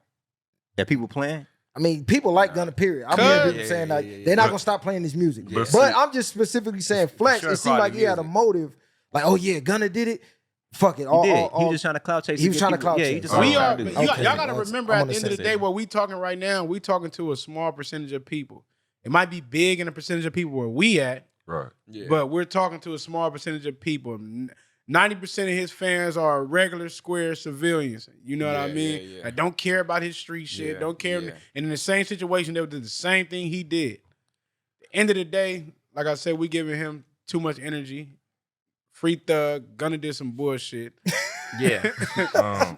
that people playing?
I mean, people like Gunna, period. I'm hearing people
Yeah,
saying
yeah,
like
yeah,
they're not
But-
gonna stop playing this music.
But
But
see-
I'm just specifically saying Flex,
sure
it seemed like he had a
music.
motive. Like, oh yeah, Gunna did it. Fuck it.
He did. He was just trying to cloud chase.
He was trying to clout
Yeah,
chase.
he just
We
was
are,
trying to
but
do
y'all
it.
gotta remember
I'm
at
on
the
the
end of the
same
day,
page.
what we talking right now, we talking to a small percentage of people. It might be big in a percentage of people where we at,
Right.
but we're talking to a small percentage of people. 90% of his fans are regular square civilians. You know what I mean? That don't care about his street shit,
Yeah,
don't care.
yeah.
And in the same situation, they would do the same thing he did. At the end of the day, like I said, we giving him too much energy. Free Thug, Gunna did some bullshit.
Yeah.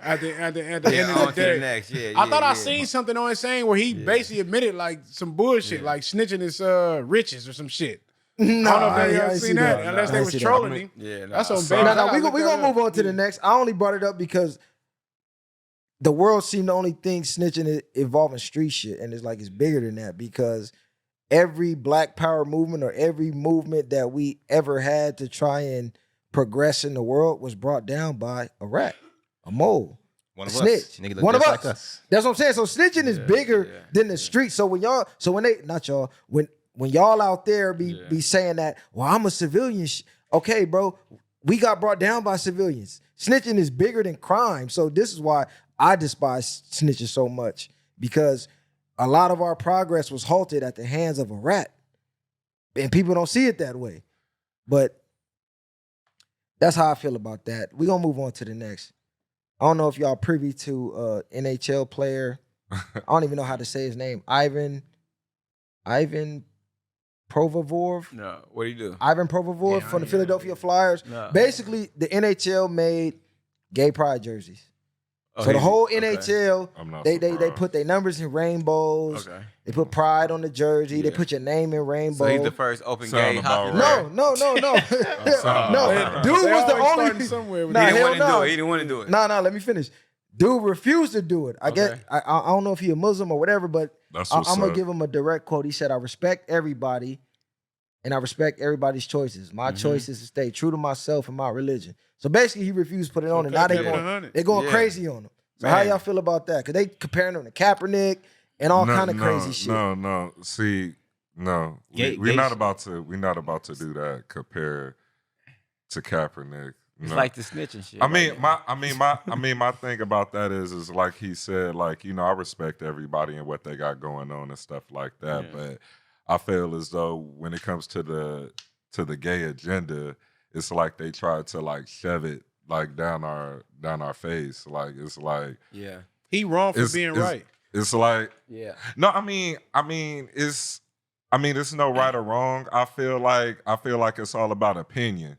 At the end
Yeah,
of the
on to the
day.
next. Yeah,
I thought
yeah.
I seen something on his saying where he basically admitted like some bullshit, like snitching his riches or some shit.
No,
I don't know if
I
y'all
ain't
seen
see
that,
that.
unless
I
they
ain't
was
see that.
trolling him.
Yeah,
That's on
I
baby.
saw-
No, we gonna move on to the next. I only brought it up because the world seemed to only think snitching is involving street shit, and it's like it's bigger than that because every Black Power movement or every movement that we ever had to try and progress in the world was brought down by a rat, a mole,
One
a
of
snitch,
us. Nigga look
one of
just
us.
like us.
That's what I'm saying. So snitching is bigger than the street. So when y'all out there be saying that, well, I'm a civilian. Okay, bro, we got brought down by civilians. Snitching is bigger than crime. So this is why I despise snitching so much, because a lot of our progress was halted at the hands of a rat. And people don't see it that way. But that's how I feel about that. We're going to move on to the next. I don't know if y'all privy to NHL player. I don't even know how to say his name. Ivan Provorov.
No, what do you do?
Ivan Provorov from the Philadelphia Flyers.
No.
Basically, the NHL made gay pride jerseys.
Oh,
So the
he-
whole
okay.
NHL,
I'm not
they
surprised.
put their numbers in rainbows.
Okay.
They put pride on the jersey. They
Yeah.
put your name in rainbow.
So he's the first open
Sound
gay
about
hockey
right.
no.
Sound
No,
about
dude
They
was the
always starting
only.
somewhere with
Nah,
that.
He didn't
hell
want to
no.
do it. He didn't want to do it.
No, let me finish. Dude refused to do it. I
Okay.
guess I don't know if he a Muslim or whatever, but
That's
I'm
what's
gonna
up.
give him a direct quote. He said, "I respect everybody, and I respect everybody's choices. My choice is to stay true to myself and my religion." So basically, he refused to put it on, and now
kept it 100.
they're going
Yeah.
crazy on him. So how
Man.
y'all feel about that? Because they comparing him to Kaepernick and all kind of crazy shit.
No. See, no,
Gay
we're not
shit.
about to. We're not about to do that. Compare to Kaepernick.
It's
No.
like the snitching shit.
I mean,
right
my thing about that is like he said, like, you know, I respect everybody and what they got going on and stuff like that.
Yeah.
But I feel as though when it comes to the gay agenda, it's like they try to like shove it like down our face. Like it's like
yeah.
He wrong for being right.
it's like
Yeah.
no, I mean it's no right or wrong. I feel like it's all about opinion.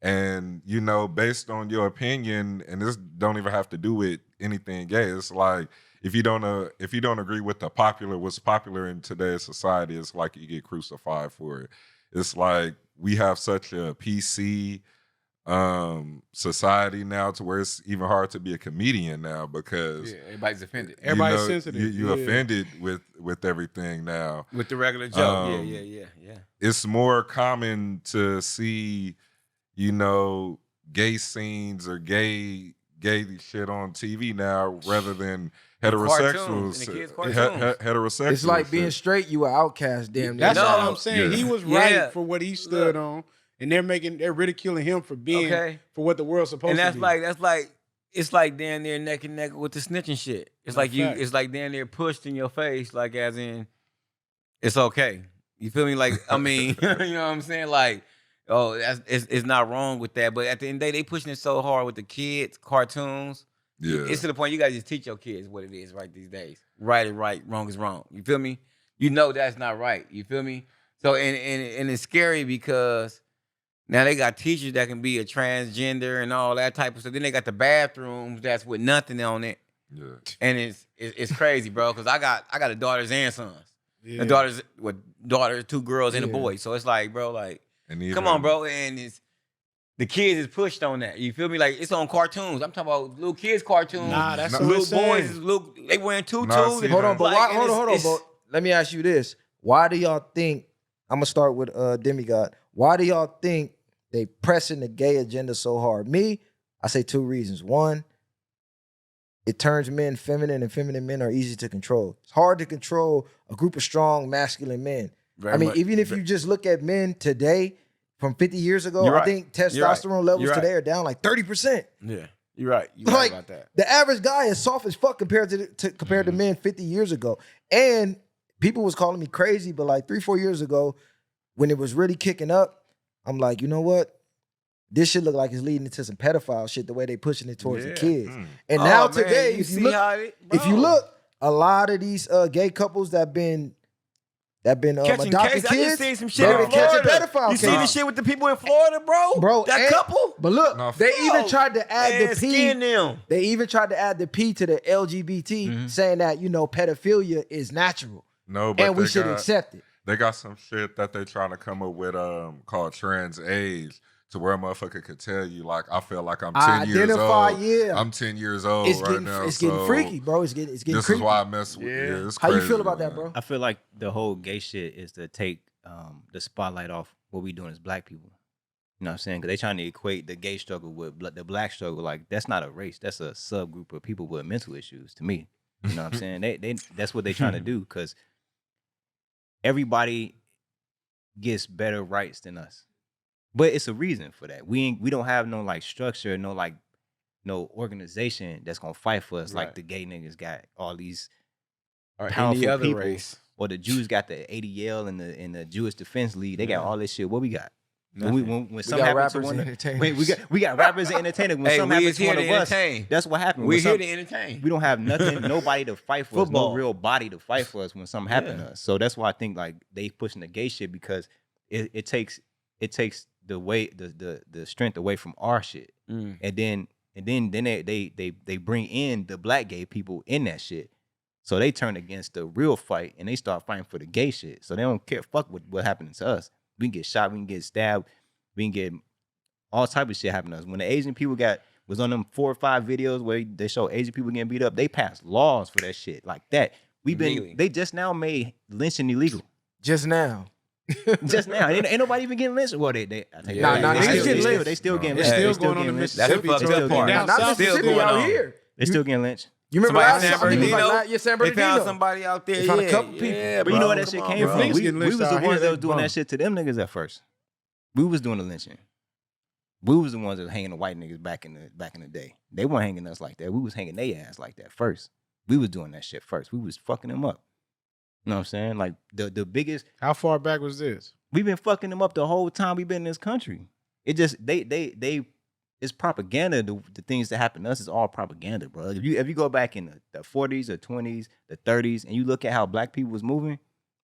And you know, based on your opinion, and this don't even have to do with anything gay. It's like if you don't agree with what's popular in today's society, it's like you get crucified for it. It's like we have such a PC society now to where it's even hard to be a comedian now because
Yeah. Everybody's offended
you
Everybody's
know,
sensitive.
You
Yeah.
offended with everything now.
with the regular joke.
Um,
Yeah.
It's more common to see, you know, gay scenes or gay shit on TV now rather than heterosexuals.
Cartoons, and the kids' cartoons.
Heterosexual.
It's like being
shit.
straight, you an outcast, damn near.
That's
No.
all I'm saying.
Yeah.
He was
Yeah.
right for what he stood on, and they're ridiculing him for being
Okay.
for what the world's supposed
And
to
that's
be.
like it's like damn near neck and neck with the snitching shit. It's
No
like
fact.
it's like damn near pushed in your face, like as in it's okay. You feel me? Like I mean, you know what I'm saying? Like, oh, it's not wrong with that. But at the end of the day, they pushing it so hard with the kids, cartoons.
Yeah.
It's to the point you gotta just teach your kids what it is right these days. Right is right, wrong is wrong. You feel me? You know that's not right. You feel me? So and it's scary because now they got teachers that can be a transgender and all that type of stuff. Then they got the bathrooms that's with nothing on it.
Yeah.
And it's crazy, bro, because I got a daughters and sons.
Yeah.
A daughters, 2 girls and a boy. So it's like, bro, like,
And even,
come on, bro. And the kids is pushed on that. You feel me? Like, it's on cartoons. I'm talking about little kids cartoons.
Nah, that's
No,
what
little
it's saying.
boys, they wearing tutus.
Nah, see,
Hold on, but
Like,
why,
and
hold on,
it's-
but let me ask you this. Why do y'all think, I'm gonna start with Demigod. Why do y'all think they pressing the gay agenda so hard? Me, I say 2 reasons. One, it turns men feminine and feminine men are easy to control. It's hard to control a group of strong masculine men.
Very
I mean,
much-
even if you just look at men today from 50 years ago,
You're
I
right.
think
You're right.
testosterone levels
You're right.
today are down like 30%.
Yeah, you're right. You're right
Like,
about that.
the average guy is soft as fuck compared to men 50 years ago. And people was calling me crazy, but like 3-4 years ago, when it was really kicking up, I'm like, you know what? This shit look like it's leading into some pedophile shit the way they pushing it towards the
Yeah.
kids.
Mm.
And
Oh,
now
man,
today, if
see
you look,
how
if you look, a lot of these gay couples that been
catching
adopting
cases. I just
kids,
seen some shit
they
in
been catching
Florida.
pedophile
You see
cases.
the shit with the people in Florida, bro?
Bro,
that
and-
couple?
But look,
No,
they even
Bro,
tried to add
man,
the P.
skin them.
They even tried to add the P to the LGBT,
Mhm.
saying that, you know, pedophilia is natural
No, but
and we
they
should
got,
accept it.
They got some shit that they trying to come up with called trans age, to where a motherfucker could tell you, like, I feel like I'm 10 years
Identify,
old.
yeah.
I'm 10 years old
It's
right
getting
now.
it's getting
so
freaky, bro. It's getting
This
creepy.
is why I mess with
Yeah.
it's
How you
crazy,
feel about that,
man.
bro?
I feel like the whole gay shit is to take the spotlight off what we doing as black people. You know what I'm saying? Because they trying to equate the gay struggle with the black struggle. Like, that's not a race. That's a subgroup of people with mental issues to me. You know what I'm saying? They that's what they trying to do, because everybody gets better rights than us. But it's a reason for that. We don't have no like structure, no organization that's gonna fight for us like
Right.
the gay niggas got all these
Or
powerful
any other
people.
race.
Or the Jews got the ADL and the Jewish Defense League. They got
Yeah.
all this shit. What we got?
Nothing.
When
We
something
got
happens to
rappers
one
and
of
entertainers.
wait, we got rappers and entertainers. When
Hey,
something
we
happens
is
to
here
one
to
of us,
entertain.
that's what happened.
We're
When
here
some-
to entertain.
we don't have nothing, nobody to fight for us, no
Football.
real body to fight for us when something happened
Yeah.
to us. So that's why I think like they pushing the gay shit, because it takes the weight, the strength away from our shit.
Mm.
And then they bring in the black gay people in that shit. So they turn against the real fight and they start fighting for the gay shit. So they don't care fuck what happened to us. We can get shot, we can get stabbed, we can get all type of shit happen to us. When the Asian people got was on them 4 or 5 videos where they show Asian people getting beat up. They passed laws for that shit like that. They just now made lynching illegal.
Just now.
Just now. Ain't nobody even getting lynched. Well, they
niggas
still getting
It's
lynched.
still going on in
That's
Mississippi.
the fucked up part.
Down
Not
south,
Mississippi
going
out
on.
here.
They still getting lynched.
You remember
Somebody
last
in San
time?
Bernardino?
San
They found
Bernardino.
somebody out there.
They found a
yeah,
couple people.
Yeah,
But you know where
bro.
that shit
Come
came
on,
from?
bro.
Niggas
We
getting
was
lynched
the
out
ones
here,
that
they
was doing
bum.
that shit to them niggas at first. We was doing the lynching. We was the ones that was hanging the white niggas back in the day. They weren't hanging us like that. We was hanging their ass like that first. We was doing that shit first. We was fucking them up. You know what I'm saying? Like the biggest.
How far back was this?
We've been fucking them up the whole time we've been in this country. It just they it's propaganda. The things that happen to us is all propaganda, bro. If you go back in the 40s or 20s, the 30s, and you look at how black people was moving,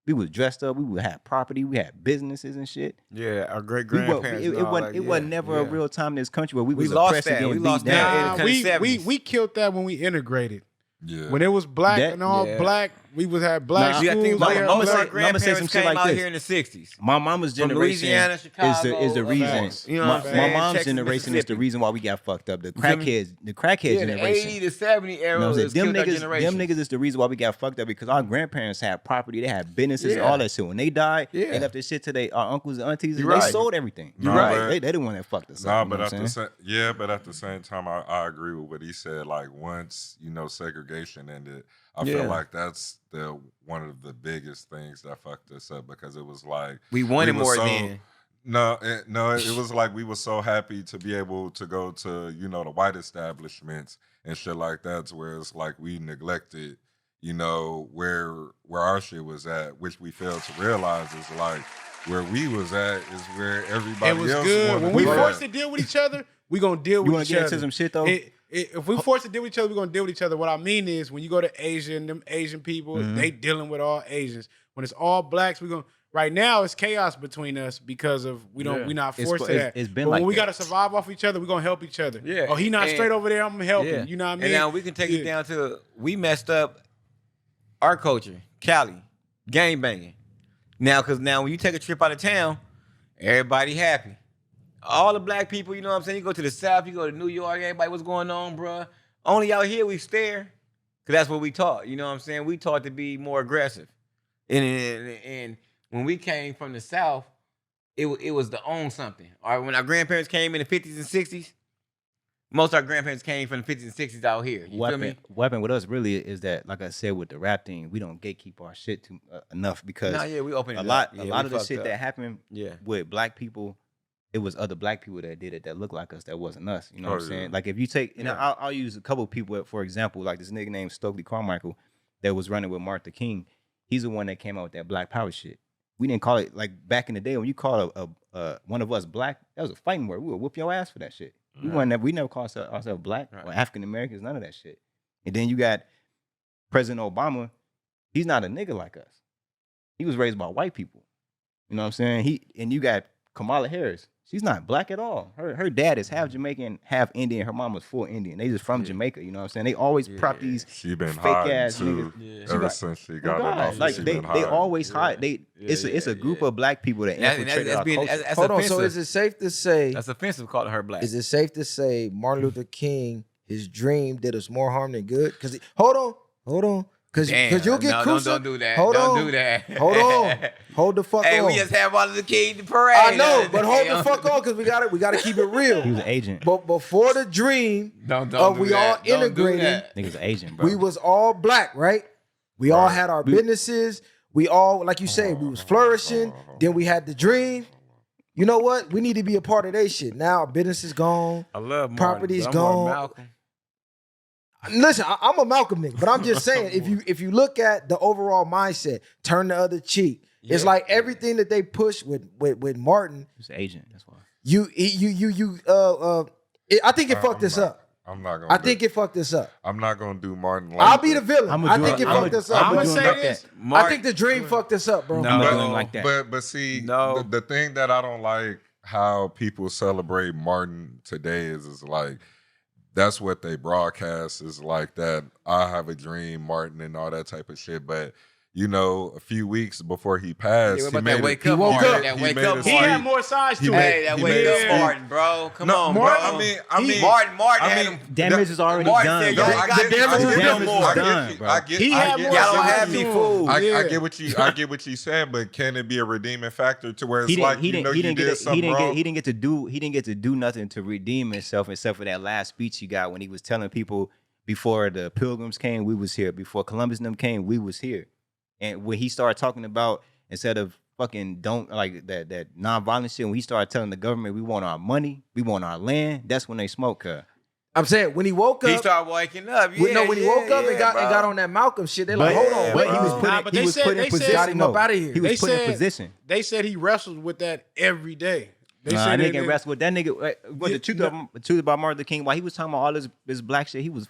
we was dressed up. We would have property. We had businesses and shit.
Yeah, our great
We
grandparents.
it wasn't never a real time in this country where we was
lost
oppressed and
that.
getting
We
beat
lost
down.
that.
Nah,
in the
we
70s.
killed that when we integrated.
Yeah.
When it was black
That-
and all
yeah.
black, we would have black
Nah,
You got to think
schools.
about
we
it.
had
Most of our
black-
I'ma say some
grandparents
shit
came
like
out
this.
here in the 60s.
My mama's
From
generation
Louisiana,
is
Chicago,
the reason.
Facts.
You know what I'm
my
saying?
mom's
Texas,
generation is the
Mississippi.
reason why we got fucked up. The
feel me?
crackhead
Yeah, the
generation.
80 to 70
You
era
know what I'm saying?
was killed our generation.
Them niggas is the reason why we got fucked up because our grandparents had property, they had businesses,
Yeah.
all that shit. When they died,
Yeah.
they left this shit to our uncles and aunties, and
You're
they
right.
sold everything.
You're right.
They the one that fucked us
Nah,
up.
but
you know
at
what I'm
the
saying?
but at the same time, I agree with what he said. Like once segregation ended, I
Yeah.
feel like that's one of the biggest things that fucked us up because it was like
We wanted
were
more
so-
then.
It was like we were so happy to be able to go to the white establishments and shit like that, to where it's like we neglected where our shit was at, which we failed to realize is like where we was at is where everybody
It was
else
good.
wanted
When
to
we
be
forced
at.
to deal with each other, we gonna deal
You
with
want
each
to get
other.
into some shit though?
If we forced to deal with each other, we're gonna deal with each other. What I mean is, when you go to them Asian people,
Mm-hmm.
they dealing with all Asians. When it's all blacks, we gonna. Right now, it's chaos between us because of we not
It's-
forced to
it's-
that.
it's been
but
like
when we
that.
gotta survive off each other, we gonna help each other.
Yeah.
Oh, he not
And-
straight over there. I'm gonna help
Yeah.
him. You know what I mean?
And now we can take
Yeah.
it down to we messed up our culture, Cali, gang banging. Now, because now when you take a trip out of town, everybody happy. All the black people, you know what I'm saying? You go to the South, you go to New York, everybody, what's going on, bruh? Only out here we stare, because that's what we taught. You know what I'm saying? We taught to be more aggressive. And when we came from the South, it was to own something. All right, when our grandparents came in the 50s and 60s, most of our grandparents came from the 50s and 60s out here. You feel me?
Weapon with us really is that, like I said, with the rap thing, we don't gatekeep our shit too enough because
Nah, yeah, we open it
a lot
up. Yeah,
of
we
the
fucked
shit
up.
that happened
Yeah.
with black people, it was other black people that did it that looked like us that wasn't us. You know what I'm
Oh,
saying?
yeah.
Like if you take, and
Yeah.
I'll use a couple of people for example, like this nigga named Stokely Carmichael that was running with Martin Luther King. He's the one that came out with that Black Power shit. We didn't call it like back in the day when you call one of us black, that was a fighting word. We would whoop your ass for that shit. We never called ourselves black or African Americans, none of that shit. And then you got President Obama. He's not a nigga like us. He was raised by white people. You know what I'm saying? And you got Kamala Harris. She's not black at all. Her dad is half Jamaican, half Indian. Her mom was full Indian. They just from Jamaica. You know what I'm saying? They always prop these
She been
fake
hiding
ass
too.
niggas.
Ever
got-
since she
Oh,
got in
God.
office,
Like
she
they
been hiding.
always hide. It's a group of black people that
And
infiltrated our culture.
that's
Hold on.
offensive.
So is it safe to say?
That's offensive calling her black.
Is it safe to say Martin Luther King, his dream did us more harm than good? Because hold on, because
Damn.
you'll get
No,
crucified.
don't do that.
Hold
Don't
on.
do that.
Hold on. Hold the fuck
Hey,
on.
we just had Martin Luther King the parade.
I know,
the
but
other
hold
day.
the fuck on because we got to keep it
He was
real.
an agent.
But before the dream
Don't
of
do
we
that.
all
Don't do
integrating,
that.
Niggas an agent, bro.
we was all black, right? We all had our businesses. We all, like you say, we was flourishing. Then we had the dream. You know what? We need to be a part of that shit. Now our business is gone.
I love Martin,
Property's
but I'm more
gone.
Malcolm.
Listen, I'm a Malcolm nigga, but I'm just saying, if you look at the overall mindset, turn the other cheek. It's like everything that they push with Martin.
He was an agent. That's why.
I think it fucked us up.
I'm not gonna.
I think it fucked us up.
I'm not gonna do Martin. Like
I'll be the
that.
villain.
I'ma
I
do
think
it-
it fucked us up.
I'm gonna
do it
say
like
this.
that.
I think the dream fucked us up, bro.
No.
I'm not doing like that.
But see,
No.
the thing that I don't like how people celebrate Martin today is like that's what they broadcast is like that. I have a dream, Martin, and all that type of shit. But you know, a few weeks before he passed,
Yeah,
he
about
made
that
it.
wake
he
up
woke
Martin.
up.
That
He
wake
made
up
a
He
Martin.
had more sides to
He
it.
made-
Hey, that
he
wake
made a
up
speech.
Martin, bro. Come
No,
on,
Martin-
bro.
I mean,
Martin
I
had
mean,
him.
Damage is already
Martin
done,
said,
bro.
y'all ain't got
Damage was
no
done.
more.
Done, bro.
He had more
Y'all don't
sides
have
to
me
him.
fooled.
I
Yeah.
get what you saying, but can it be a redeeming factor to where it's
He
like
didn't. He
you know
didn't. He
you
didn't
did
get.
something wrong?
He didn't get to do. He didn't get to do nothing to redeem himself except for that last speech he got when he was telling people before the Pilgrims came, we was here. Before Columbus and them came, we was here. And when he started talking about instead of fucking don't like that nonviolent shit, when he started telling the government we want our money, we want our land, that's when they smoke.
I'm saying when he woke up,
He started waking up.
when he woke up and got
bro.
on that Malcolm shit, they're like, hold on,
but
wait,
he was
bro.
put
Nah,
in,
but
he
they
was
said-
put in
they said-
position.
got him up out of here.
He was
They
put in
said-
position.
They said he wrestled with that every day. They
Nah,
said
nigga
that-
wrestled with that nigga. What the truth about Martin Luther King? Why he was talking about all this black shit? He was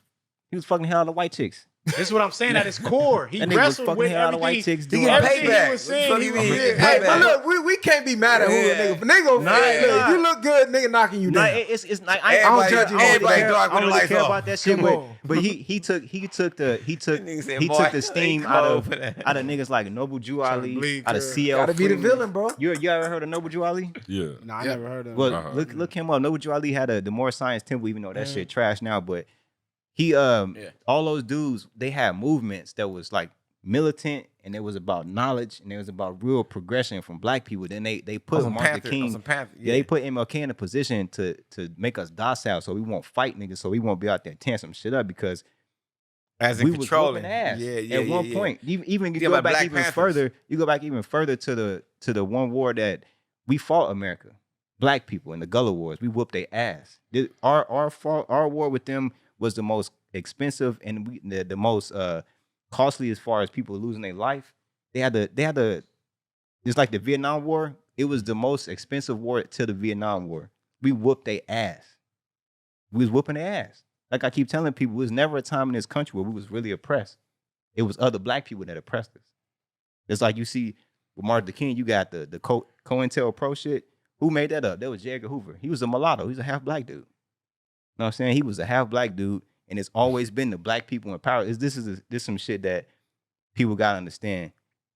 fucking hell out of white chicks.
That's what I'm saying at his core. He
That nigga was
wrestled
fucking
with
hell out of white
everything.
chicks
He
doing
getting
Everything
payback.
he was saying,
What
he
the
was
fuck you mean?
yeah.
Hey, but
Payback.
look, we can't be mad at who
Yeah.
nigga. Nigga, look, if you look good, nigga knocking you
Nah,
down.
it's like I don't
Everybody-
judge him. I don't
everybody
really care,
dark
I
when
don't
the
really
lights
care
off.
about that shit.
Come
But
on.
but he took
nigga said,
he
"Boy,
took the steam
they
out
cold
of
for that."
niggas like Noble Jew Ali,
bleed,
out of
girl.
CL.
Gotta be the
Freeman.
villain, bro.
You ever heard of Noble Jew Ali?
Yeah.
Nah, I never heard of him.
Well,
Uh-huh.
look him up. Noble Jew Ali had the More Science Temple, even though that shit trash now. But he all those dudes, they had movements that was like militant, and it was about knowledge, and it was about real progression from black people. Then they put Martin Luther King. Yeah, they put MLK in a position to make us docile, so we won't fight niggas, so we won't be out there tearing some shit up because
As in
we was
controlling.
whooping ass.
Yeah.
At one point, even you
Yeah,
go
about
back
Black
even
Panthers.
further. You go back even further to the one war that we fought America, black people in the Gullah Wars. We whooped their ass. Our war with them was the most expensive and the most costly as far as people losing their life. They had the just like the Vietnam War. It was the most expensive war to the Vietnam War. We whooped their ass. We was whooping their ass. Like I keep telling people, it was never a time in this country where we was really oppressed. It was other black people that oppressed us. It's like you see with Martin Luther King, you got the COINTELPRO shit. Who made that up? That was J. Edgar Hoover. He was a mulatto. He's a half black dude. You know what I'm saying? He was a half black dude, and it's always been the black people in power. This is some shit that people gotta understand.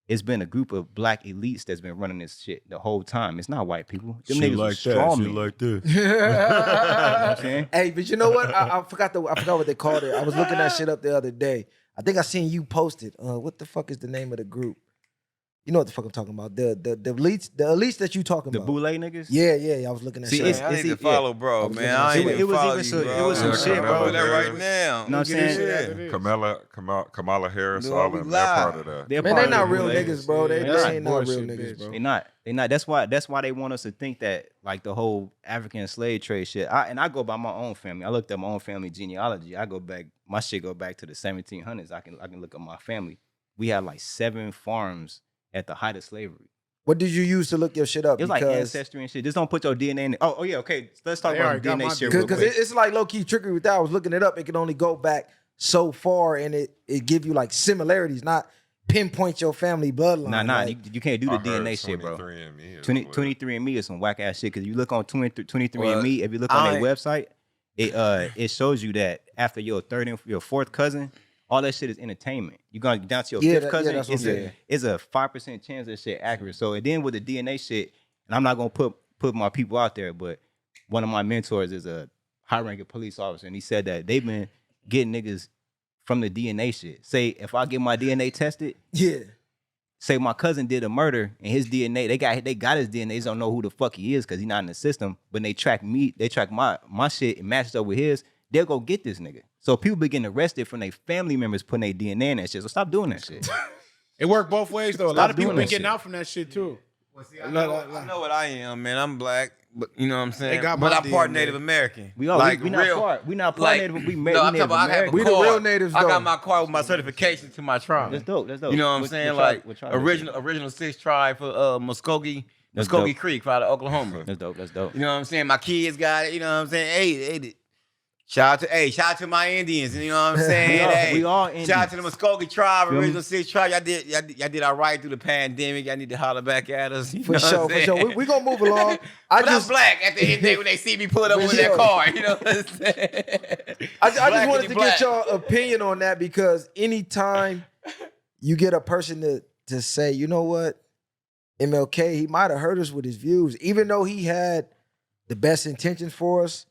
It's been a group of black elites that's been running this shit the whole time. It's not white people. Them niggas was straw men.
this.
You know what I'm saying?
Hey, but you know what? I forgot what they called it. I was looking that shit up the other day. I think I seen you post it. What the fuck is the name of the group? You know what the fuck I'm talking about? The elites that you talking
The
about.
boule niggas?
Yeah. I was looking at
See,
shit.
it's-
I need to
yeah.
follow, bro,
was
man.
looking at
I ain't
shit.
even
It was
follow
even
you,
some-
bro.
it was some
Yeah,
shit,
Kamala
bro.
Do that right
Harris.
now.
You know what I'm saying?
Kamala Harris,
No,
all
we
them, they're
live.
part of that.
They're
Man,
part
they
of
not
the
real
boule.
niggas, bro. They
They're
ain't not real
bullshit,
niggas,
bitch.
bro.
They not. That's why they want us to think that like the whole African slave trade shit. I go by my own family. I looked at my own family genealogy. I go back. My shit go back to the 1700s. I can look at my family. We had like 7 farms at the height of slavery.
What did you use to look your shit up?
It's like ancestry and shit. Just don't put your DNA in it. Oh yeah, okay. Let's talk
They
about
already got
DNA
my
shit real
Because
quick.
it's like low key trickery with that. I was looking it up. It can only go back so far, and it give you like similarities, not pinpoint your family bloodline.
Nah,
Like,
you can't do the
I heard
DNA shit, bro.
23andMe is
20,
lit.
23andMe is some whack ass shit because you look on 23andMe,
Well,
if you look on
I
their website, it shows you that after your third and your fourth cousin, all that shit is entertainment. You going down to your
Yeah,
fifth
that-
cousin,
yeah, that's what I'm saying.
it's a 5% chance that shit accurate. So and then with the DNA shit, and I'm not gonna put my people out there, but one of my mentors is a high ranking police officer, and he said that they've been getting niggas from the DNA shit. Say if I get my DNA tested,
yeah.
say my cousin did a murder and his DNA, they got his DNA. They don't know who the fuck he is because he's not in the system. But they track my shit and matched up with his. They'll go get this nigga. So people be getting arrested from their family members putting their DNA in that shit. So stop doing that shit.
It worked both ways though. A
Stop
lot of people
doing
been
that
getting
shit.
out from that shit too.
Well, see, I know what I am, man. I'm black, but you know what I'm saying.
They got
but
my
I'm part
DNA.
Native American.
We not part. We not part
like,
Native. We
no,
Native
I'm talking about I have a
American.
We the
card.
real natives,
I
though.
got my card with my certification to my tribe.
That's dope. That's dope.
You know what I'm
What
saying?
tribe-
Like
what tribe is
original 6 tribe for Muskogee
That's
Muskogee
dope.
Creek out of Oklahoma.
That's dope. That's dope.
You know what I'm saying? My kids got it. You know what I'm saying? Hey, shout out to my Indians. You know what I'm saying?
We all
Shout out to the
Indians.
Muskogee tribe,
Feel me?
original 6 tribe. Y'all did all right through the pandemic. Y'all need to holler back at us. You
For
know
sure,
what I'm
for
saying?
sure. We gonna move along.
But I'm black at the end of the day when they see me pull up
For
with
sure.
that car. You know what I'm saying?
I just
Black
wanted
and
to
black.
get your opinion on that because anytime you get a person to say, you know what, MLK, he might have hurt us with his views, even though he had the best intentions for us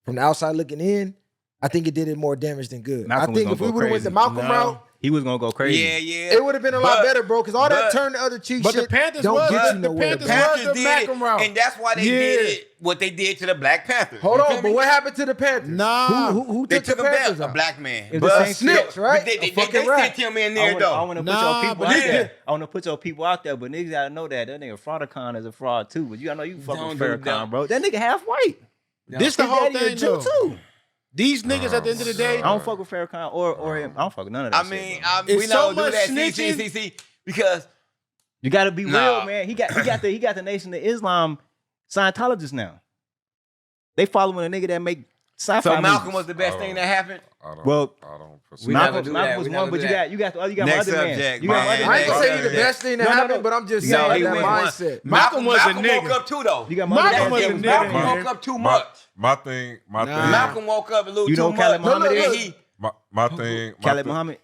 from the outside looking in. I think it did it more damage than good.
Malcolm
I
was
think
gonna
if we
go
would have went the
crazy.
Malcolm
No.
route,
He was gonna go crazy.
Yeah.
it would have been a lot better, bro. Because all that
but-
turn the other cheek
But
shit
the Panthers
don't
was
get you
the
nowhere.
Panthers
bro.
was
Panthers
the
did
Malcolm
it,
route.
and that's why they did it. What they did to the Black Panthers.
Hold
You
on,
feel
but
me?
what happened to the Panthers?
Nah.
Who
They
took
took
the
him
Panthers
down. A
out?
black man.
It was the same
snitch, right?
They
A fucking rat.
sent him in
I
there,
want
though.
to put
Nah,
your people
but
out
this-
there. I want to put your people out there, but niggas gotta know that nigga Farrakhan is a fraud too. But I know you fucking
Don't
with
do
Farrakhan,
that.
bro. That nigga half white.
This the
His
whole
daddy a
thing,
Jew
though.
too.
These niggas at the end of the day,
I don't fuck with Farrakhan or him. I don't fuck with none of that.
I mean,
shit, bro.
It's
we
so
don't do
much
that.
snitching.
See, because
You gotta be
Nah.
real, man. He got the Nation of Islam Scientologists now. They following a nigga that make sci-fi
so Malcolm
movies.
was the best thing that happened.
I don't.
Well,
I don't. Pursue
we
that.
never
Malcolm,
do
Malcolm
that.
was
We
one,
never
but
do
you
that.
got my
Next
other man.
subject,
You got my
man.
other
I ain't gonna
man.
say he the best thing that
No, no,
happened,
no.
but I'm just
You got
saying
other
that
man.
mindset.
Malcolm was a
Malcolm woke
nigga.
up too, though.
You got my other
Malcolm
man.
was a
James
nigga.
Malcolm.
Malcolm
man.
woke up too much.
My thing.
Nah.
Malcolm woke up a little
You know
too
Khaled
much.
Muhammad
Look,
is?
look.
My thing.
Khaled Muhammad.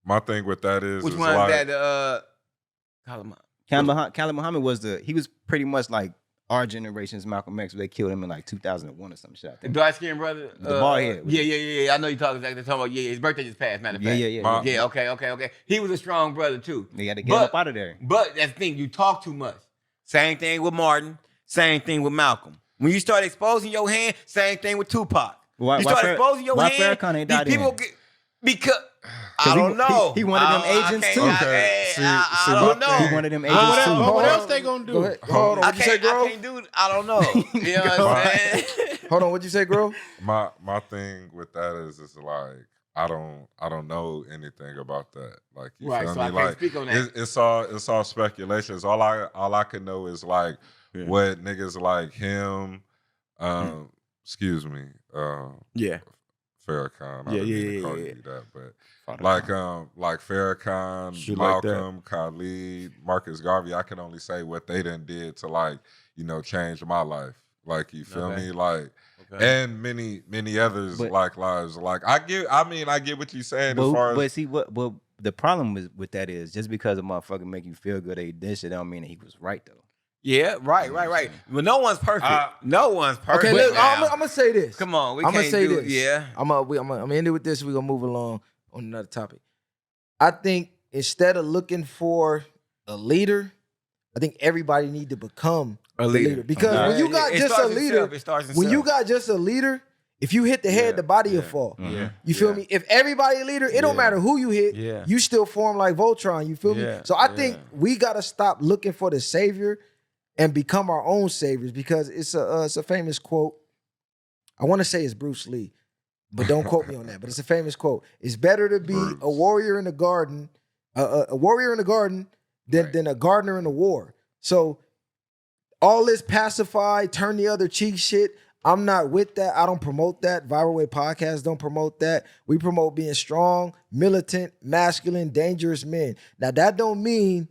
My thing with that is
Which
is
one is
like,
that?
Khaled Muhammad was he was pretty much like our generation's Malcolm X. They killed him in like 2001 or some shit. I
The
think.
dark skinned brother?
The bald head.
Yeah. I know you talking about, his birthday just passed, matter of fact.
Yeah.
Yeah, okay. He was a strong brother, too.
They got to get him up out of there.
But that's the thing, you talk too much. Same thing with Martin, same thing with Malcolm. When you start exposing your hand, same thing with Tupac.
Why-
you
why
start
Farrakhan-
exposing your
why
hand,
Farrakhan ain't
these
died
people
then?
get, because, I
'Cause
don't know.
he one of them
I
agents,
can't-
too.
Okay, see,
I
my
don't know.
thing-
He one of them
But
agents
what,
too.
else, but what
Hold
else
on.
they gonna do?
Go ahead. Hold on.
I
What'd you say,
can't
girl?
do it. I don't know. You know what I'm saying?
Hold on. What'd you say, girl?
my thing with that is like I don't know anything about that. Like you
Right,
feel
so
me?
I can't
Like
speak on that.
it's all speculations. All I can know is like what niggas like him. Excuse me.
Yeah.
Farrakhan. I
Yeah,
didn't mean to
yeah,
call
yeah.
you that, but like Farrakhan,
Shit like that.
Malcolm, Khalid, Marcus Garvey. I can only say what they done did to like change my life. Like you feel
Okay.
me? Like and many others
But-
like lives. Like I get what you're saying as far
But
as
see what the problem with that is just because a motherfucker make you feel good, they this shit don't mean that he was right though.
Yeah, right. Well, no one's perfect. No one's perfect.
Okay, look,
now.
I'm gonna say this.
Come on, we
I'm gonna
can't
say
do
this.
it. Yeah.
I'm gonna end it with this. We're gonna move along on another topic. I think instead of looking for a leader, I think everybody need to become
A
the
leader.
because when you got
It
just a
starts
leader,
itself. It starts
when you
itself.
got just a leader, if you hit the head,
Yeah,
the body will
yeah,
fall.
Yeah.
You feel me? If everybody a leader, it don't
Yeah.
matter who you hit.
Yeah.
You still form like Voltron. You feel me?
Yeah,
So I
yeah.
think we gotta stop looking for the savior and become our own saviors because it's a famous quote. I want to say it's Bruce Lee, but don't quote me on that. But it's a famous quote. It's better to be a warrior in the garden, a warrior in the garden than a gardener in the war. So all this pacify, turn the other cheek shit. I'm not with that. I don't promote that. Viral Way Podcast don't promote that. We promote being strong, militant, masculine, dangerous men. Now that don't mean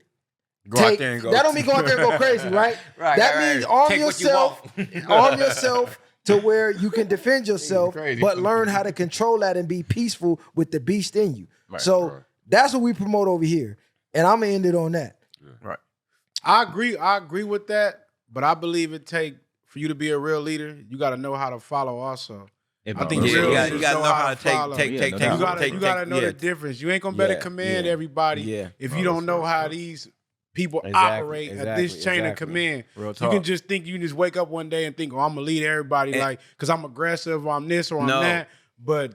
Go out there and go.
that don't mean go out there and go crazy, right?
Right,
That
right,
means
right.
arm
Take what you
yourself,
want.
arm yourself to where you can defend yourself,
Crazy.
but learn how to control that and be peaceful with the beast in you.
Right,
So
right.
that's what we promote over here, and I'm gonna end it on that.
I agree with that, but I believe it take for you to be a real leader, you got to know how to follow also. I think
Yeah,
real
you
leaders
gotta know how to
follow.
take.
Yeah, no doubt.
You gotta know
yeah.
the difference. You ain't gonna better
Yeah,
command
yeah,
everybody
yeah.
if you don't know how these people
Exactly,
operate at
exactly,
this chain of
exactly.
command.
Real
You
talk.
can just think you can just wake up one day and think, oh, I'm gonna lead everybody
And-
like because I'm aggressive or I'm this or I'm
No.
that. But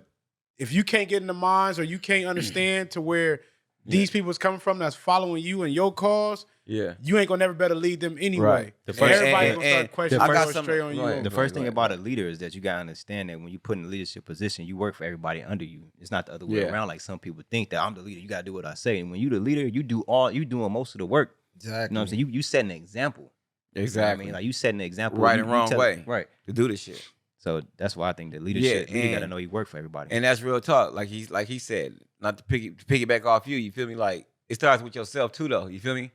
if you can't get in the minds or you can't understand to where these people is coming from that's following you and your cause,
Yeah.
you ain't gonna never better lead them anyway.
Right.
The
And
first-
everybody
and-
gonna start
and
questioning
I got
what's
some-
straight on you.
right.
The first thing
right,
about a leader is that you gotta understand that when you put in a leadership position, you work for everybody under you. It's not the other way
Yeah.
around. Like some people think that I'm the leader, you gotta do what I say. And when you the leader, you doing most of the work.
Exactly.
You know what I'm saying? You set an example. You know what I
Exactly.
mean? Like you set an example.
Right
you-
and
you
wrong
tell-
way.
Right.
To do this shit.
So that's why I think that leadership, you gotta
and-
know you work for everybody.
And that's real talk. Like he said, not to piggyback off you feel me? Like it starts with yourself too though. You feel me?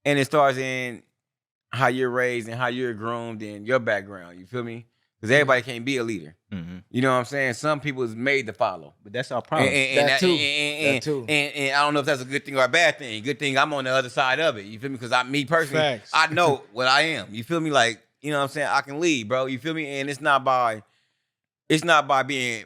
And it starts in how you're raised and how you're groomed and your background. You feel me? Because everybody can't be a leader.
Mm-hmm.
You know what I'm saying? Some people is made to follow.
But that's our problem.
That too.
And I don't know if that's a good thing or a bad thing. Good thing I'm on the other side of it. You feel me? Because me personally,
Facts.
I know what I am. You feel me? Like, you know what I'm saying? I can lead, bro. You feel me? And it's not by being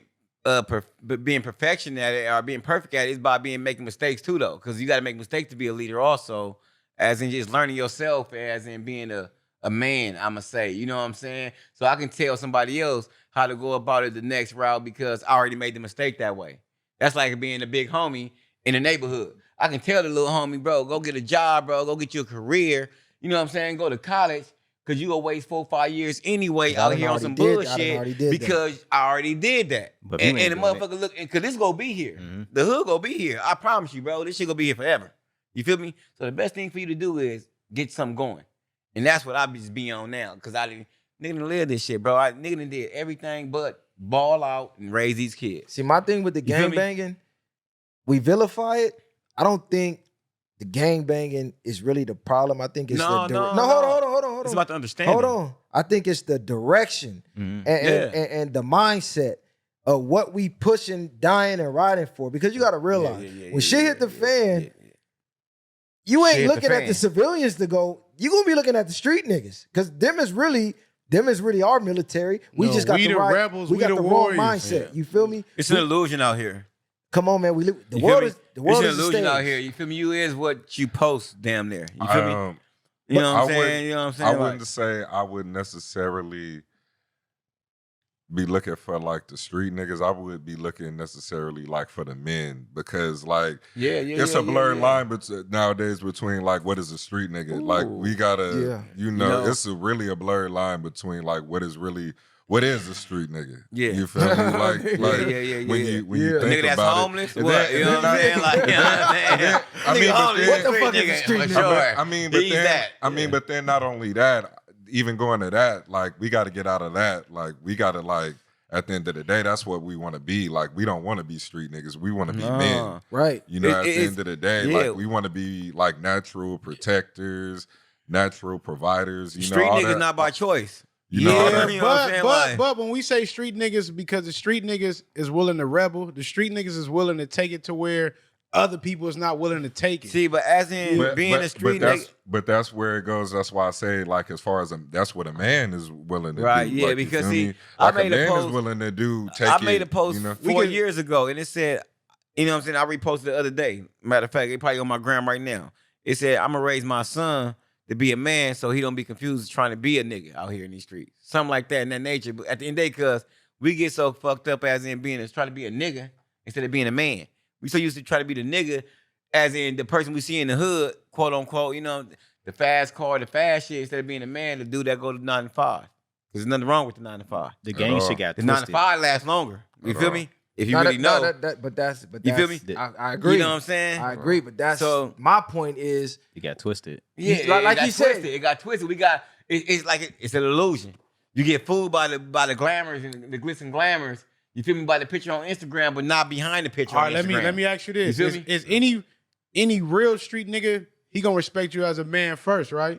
being perfection at it or being perfect at it. It's by making mistakes too, though. Because you got to make mistakes to be a leader also, as in just learning yourself, as in being a man, I'ma say. You know what I'm saying? So I can tell somebody else how to go about it the next route because I already made the mistake that way. That's like being a big homie in the neighborhood. I can tell the little homie, bro, go get a job, bro, go get you a career. You know what I'm saying? Go to college. Because you gonna waste 4 or 5 years anyway out here on some bullshit because I already did that.
But
and the motherfucker look, because this gonna be here.
Mm-hmm.
The hood gonna be here. I promise you, bro. This shit gonna be here forever. You feel me? So the best thing for you to do is get something going. And that's what I just be on now. Because nigga done live this shit, bro. Nigga done did everything but ball out and raise these kids.
See, my thing with the gang banging, we vilify it. I don't think the gang banging is really the problem. I think it's hold on.
It's about the understanding.
Hold on. I think it's the direction and the mindset of what we pushing, dying, and riding for. Because you got to realize when shit hit the fan, you ain't looking at the civilians to go. You gonna be looking at the street niggas because them is really our military. We just got the right
rebels.
We got the wrong
warriors.
mindset. You feel me?
It's an illusion out here.
Come on, man. The world is
it's an
a
illusion
stage
out here. You feel me? You is what you post, damn near. You feel me? You know what I'm saying? You know what I'm saying?
I wouldn't say I wouldn't necessarily be looking for like the street niggas. I would be looking necessarily like for the men because like it's a blurred line nowadays between like what is a street nigga. Ooh. Like we gotta it's really a blurred line between like what is a street nigga. Yeah. You feel me? Like when you think
nigga that's
about
homeless?
It,
what? You know what I'm saying? Like, you know what I'm saying?
I mean,
what the fuck is a street nigga?
But then not only that, even going to that, like we got to get out of that. Like we got to like at the end of the day, that's what we want to be. Like we don't want to be street niggas. We want to be men.
Right.
You know, at the end of the day, like we want to be like natural protectors, natural providers. You
street
know, all
niggas
that.
not by choice.
You know, all that.
You know what I'm saying?
But when we say street niggas, because the street niggas is willing to rebel, the street niggas is willing to take it to where other people is not willing to take it.
See, but as in being a street nigga.
But that's where it goes. That's why I say, like, as far as that's what a man is willing to do.
Right, yeah,
like,
because
see,
I
like
made
a man
post,
is willing to do.
I made a post 4 years ago, and it said, you know what I'm saying? I reposted the other day. Matter of fact, it probably on my gram right now. It said, I'm gonna raise my son to be a man so he don't be confused trying to be a nigga out here in these streets. Something like that in that nature. But at the end of the day, because we get so fucked up as in trying to be a nigga instead of being a man. We so used to try to be the nigga as in the person we see in the hood, quote unquote, you know, the fast car, the fast shit, instead of being a man, the dude that go to 9 to 5. Because there's nothing wrong with the 9 to 5.
The gang shit got
the
twisted.
9 to 5 lasts longer. You feel me? If you really know.
But that's
you feel me?
I agree.
You know what I'm saying?
I agree, but that's my point is
it got twisted.
Yeah,
like you said,
it got twisted. It's like it's an illusion. You get fooled by the glamours and the glitz and glamours. You feel me? By the picture on Instagram, but not behind the picture.
All
on
right,
Instagram.
let me ask you this:
You feel me?
Is any real street nigga, he gonna respect you as a man first, right?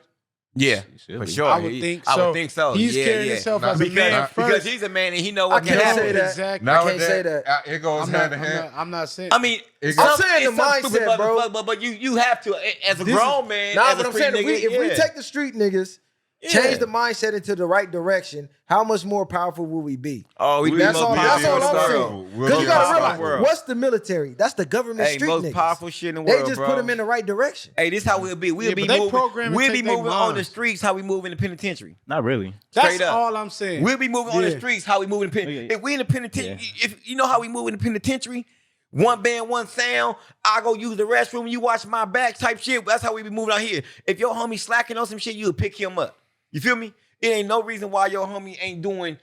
Yeah, for sure.
I would think so.
I would think so.
He's carrying himself as a man first
because he's a man and he know what can happen.
Exactly.
I can't say that.
It goes hand in hand.
I'm not saying.
I mean,
I'm saying the mindset, bro.
But you have to as a grown man.
Nah,
as
but
a
I'm saying
nigga,
if we take the street niggas, change the mindset into the right direction, how much more powerful will we be?
Oh,
that's all I'm saying. Because you gotta realize,
world.
what's the military? That's the government street
most
niggas.
powerful shit in the world,
They just
bro.
put them in the right direction.
Hey, this how we'll be. We'll be moving on the streets how we move in the penitentiary.
Not really.
That's all I'm saying.
We'll be moving on the streets how we move in the penitentiary. If we in the penitentiary, if you know how we move in the penitentiary, one band, one sound, I go use the restroom, you watch my back type shit. That's how we be moving out here. If your homie slacking on some shit, you'll pick him up. You feel me? It ain't no reason why your homie ain't doing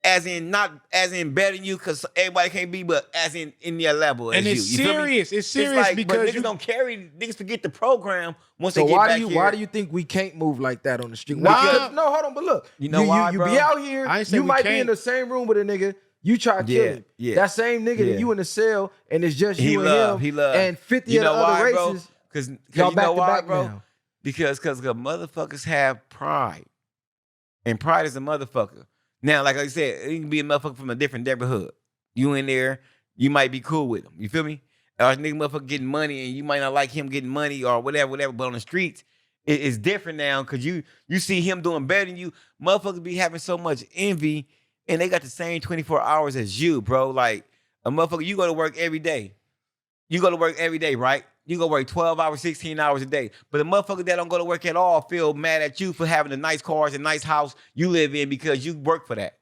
not as in better than you, because everybody can't be, but as in their level
and
as
it's
you.
serious. It's serious
like,
because
but niggas don't carry. Niggas forget the program once
So
they get back here.
why do you think we can't move like that on the street?
Nah.
Because, no, hold on, but look.
You know why,
you
bro?
be out here,
I ain't say
you
we
might be
can't.
in the same room with a nigga, you try to kill him.
Yeah.
That same nigga that you in the cell and it's just you and him and 50 of the other races.
Because
y'all
you
back
know
to
why,
back
bro?
now.
Because the motherfuckers have pride. And pride is a motherfucker. Now, like I said, it can be a motherfucker from a different neighborhood. You in there, you might be cool with him. You feel me? Or a nigga motherfucker getting money and you might not like him getting money or whatever. But on the streets, it's different now because you see him doing better than you. Motherfuckers be having so much envy and they got the same 24 hours as you, bro. Like a motherfucker, you go to work every day. You go to work every day, right? You go work 12 hours, 16 hours a day. But the motherfucker that don't go to work at all feel mad at you for having the nice cars and nice house you live in because you work for that.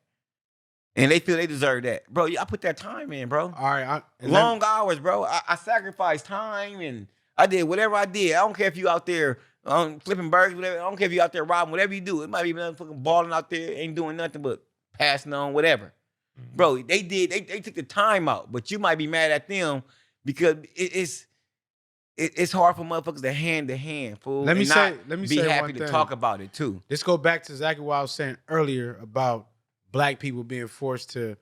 And they feel they deserve that. Bro, I put that time in, bro.
All right.
Long hours, bro. I sacrificed time and I did whatever I did. I don't care if you out there flipping burgers, whatever. I don't care if you out there robbing, whatever you do. It might be motherfucking balling out there, ain't doing nothing but passing on, whatever. Mm-hmm. Bro, they took the time out, but you might be mad at them because it's hard for motherfuckers to hand, fool.
Let me say
be happy
one
to
thing.
talk about it too.
Let's go back to exactly what I was saying earlier about black people being forced to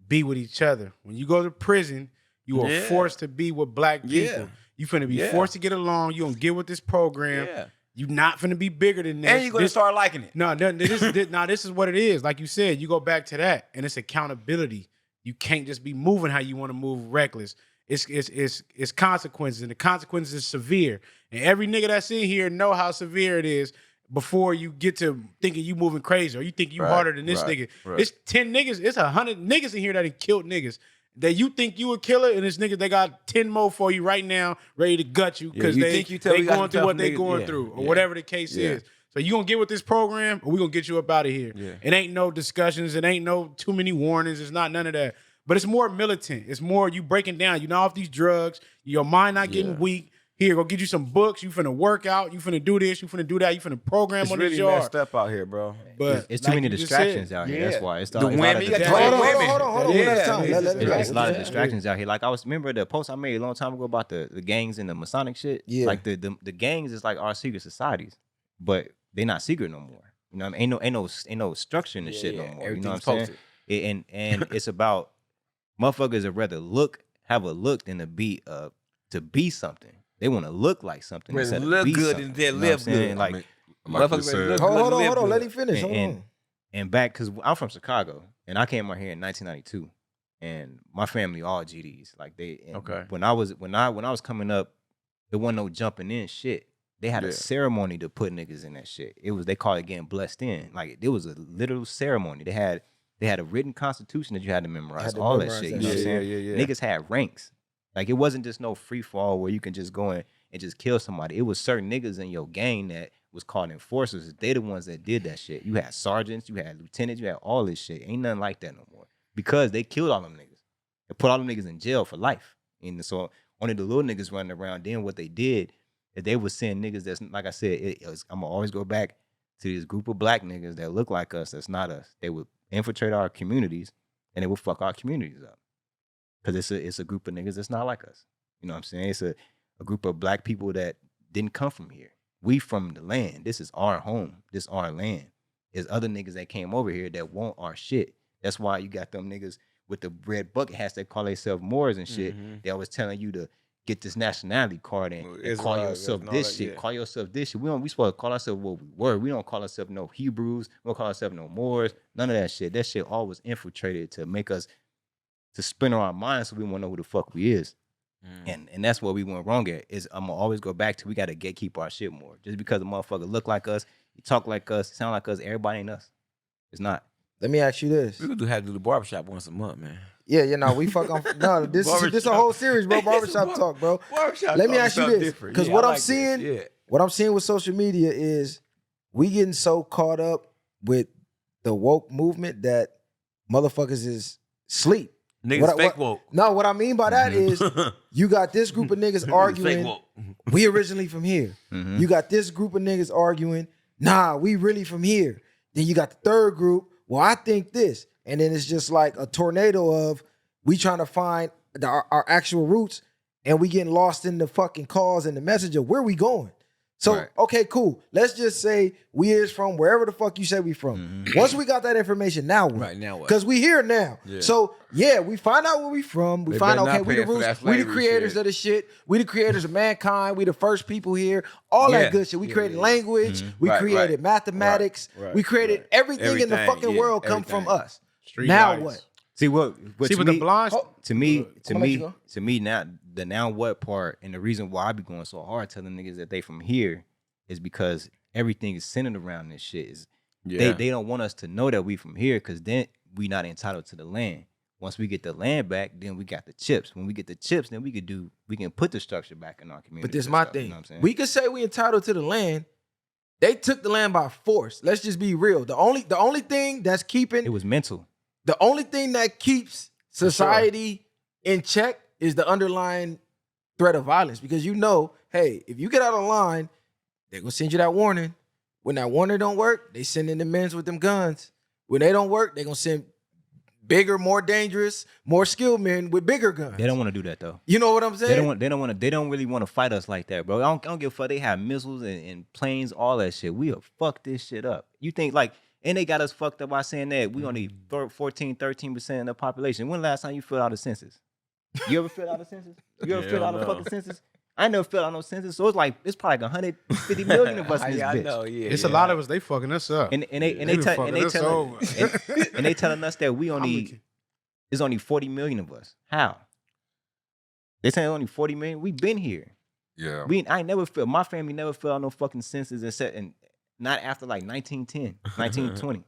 be with each other. When you go to prison, you are forced to be with black people.
Yeah.
You finna be forced to get along. You gonna get with this program.
Yeah.
You not finna be bigger than this.
And you're gonna start liking it.
No, this is what it is. Like you said, you go back to that, and it's accountability. You can't just be moving how you want to move reckless. It's consequences, and the consequences is severe. And every nigga that's in here know how severe it is before you get to thinking you moving crazy or you think you harder than this nigga.
Right.
It's 10 niggas, it's 100 niggas in here that have killed niggas. That you think you a killer, and this nigga, they got 10 more for you right now, ready to gut you because they going through what they going through or whatever the case is. So you gonna get with this program or we gonna get you up out of here. Yeah. It ain't no discussions, it ain't no too many warnings, it's not none of that. But it's more militant. It's more you breaking down. You not off these drugs. Your mind not getting weak. Here, go get you some books. You finna work out. You finna do this. You finna do that. You finna program
it's
on
really
this yard.
messed up out here, bro.
But
it's too many distractions out here. That's why. It's
the women. You got
Hold on.
It's a lot of distractions out here. Like remember the post I made a long time ago about the gangs and the Masonic shit?
Yeah.
Like the gangs is like our secret societies, but they not secret no more. You know what I mean? Ain't no structure in the shit no more. You know what I'm saying? And it's about motherfuckers would rather have a look than to be something. They want to look like something.
Rather look good than they live good.
Like
hold on. Let him finish. Hold on.
And back, because I'm from Chicago, and I came out here in 1992, and my family all GDs. Like when I was coming up, there wasn't no jumping in shit. They had a ceremony to put niggas in that shit. They call it getting blessed in. Like it was a literal ceremony. They had a written constitution that you had to memorize. All that shit. You know what I'm saying? Yeah. Niggas had ranks. Like it wasn't just no free fall where you can just go in and just kill somebody. It was certain niggas in your gang that was called enforcers. They the ones that did that shit. You had sergeants, you had lieutenants, you had all this shit. Ain't nothing like that no more. Because they killed all them niggas. They put all them niggas in jail for life. And so only the little niggas running around. Then what they did is they was seeing niggas that's, like I said, I'm gonna always go back to this group of black niggas that look like us, that's not us. They would infiltrate our communities and they would fuck our communities up. Because it's a group of niggas that's not like us. You know what I'm saying? It's a group of black people that didn't come from here. We from the land. This is our home. This our land. There's other niggas that came over here that want our shit. That's why you got them niggas with the red bucket hats that call themselves Moors and shit. Mm-hmm. They always telling you to get this nationality card and call yourself this shit. Yeah. Call yourself this shit. We supposed to call ourselves what we were. We don't call ourselves no Hebrews. We don't call ourselves no Moors. None of that shit. That shit all was infiltrated to make us to spin on our minds so we won't know who the fuck we is. And that's what we went wrong at. Is I'm gonna always go back to we gotta gatekeep our shit more. Just because a motherfucker look like us, he talk like us, sound like us, everybody ain't us. It's not.
Let me ask you this.
We could have to do the barbershop once a month, man.
Yeah, we fuck on. No, this is a whole series, bro. Barbershop talk, bro. Let me ask you this, because what I'm seeing with social media is we getting so caught up with the woke movement that motherfuckers is sleep.
Niggas fake woke.
No, what I mean by that is you got this group of niggas arguing, we originally from here. Mm-hmm. You got this group of niggas arguing, nah, we really from here. Then you got the third group, well, I think this. And then it's just like a tornado of we trying to find our actual roots and we getting lost in the fucking cause and the message of where we going. So,
Right.
okay, cool. Let's just say we is from wherever the fuck you say we from. Once we got that information, now what?
Right, now what?
Because we here now.
Yeah.
So, yeah, we find out where we from. We
They
find
better
out, okay,
not
we
pay
the
us for
roots.
that
We the
slavery
creators
shit.
of the shit. We the creators of mankind. We the first people here. All
Yeah.
that good shit. We created language. We
Right,
created
right.
mathematics.
Right,
we created
right.
everything in the
Everything,
fucking
yeah,
world come from
everything.
us.
Street
Now
lights.
what?
See what?
See,
to
but
me,
the blind.
to me,
I'ma let you go.
to me, now the now what part, and the reason why I be going so hard telling niggas that they from here is because everything is centered around this shit. Is they don't want us to know that we from here, because then we not entitled to the land. Once we get the land back, then we got the chips. When we get the chips, then we can put the structure back in our community.
But this is
and
my
stuff, you
thing.
know what I'm saying?
We could say we entitled to the land. They took the land by force. Let's just be real. The only thing that's keeping
it was mental.
the only thing that keeps society in check is the underlying threat of violence. Because you know, hey, if you get out of line, they're gonna send you that warning. When that warning don't work, they send in the men's with them guns. When they don't work, they're gonna send bigger, more dangerous, more skilled men with bigger guns.
They don't want to do that though.
You know what I'm saying?
They don't really want to fight us like that, bro. I don't give a fuck. They have missiles and planes, all that shit. We'll fuck this shit up. You think like, and they got us fucked up by saying that we only 14, 13% of the population. When the last time you filled out a census? You ever filled out a census? You ever filled out a fucking census? I never filled out no census, so it's probably like 150 million of us in this
I
bitch.
know, yeah.
It's a lot of us. They fucking us up.
And they
They fucking us over.
and they telling us that we only there's only 40 million of us. How? They saying only 40 million. We been here.
Yeah.
I ain't never filled. My family never filled out no fucking census and not after like 1910, 1920.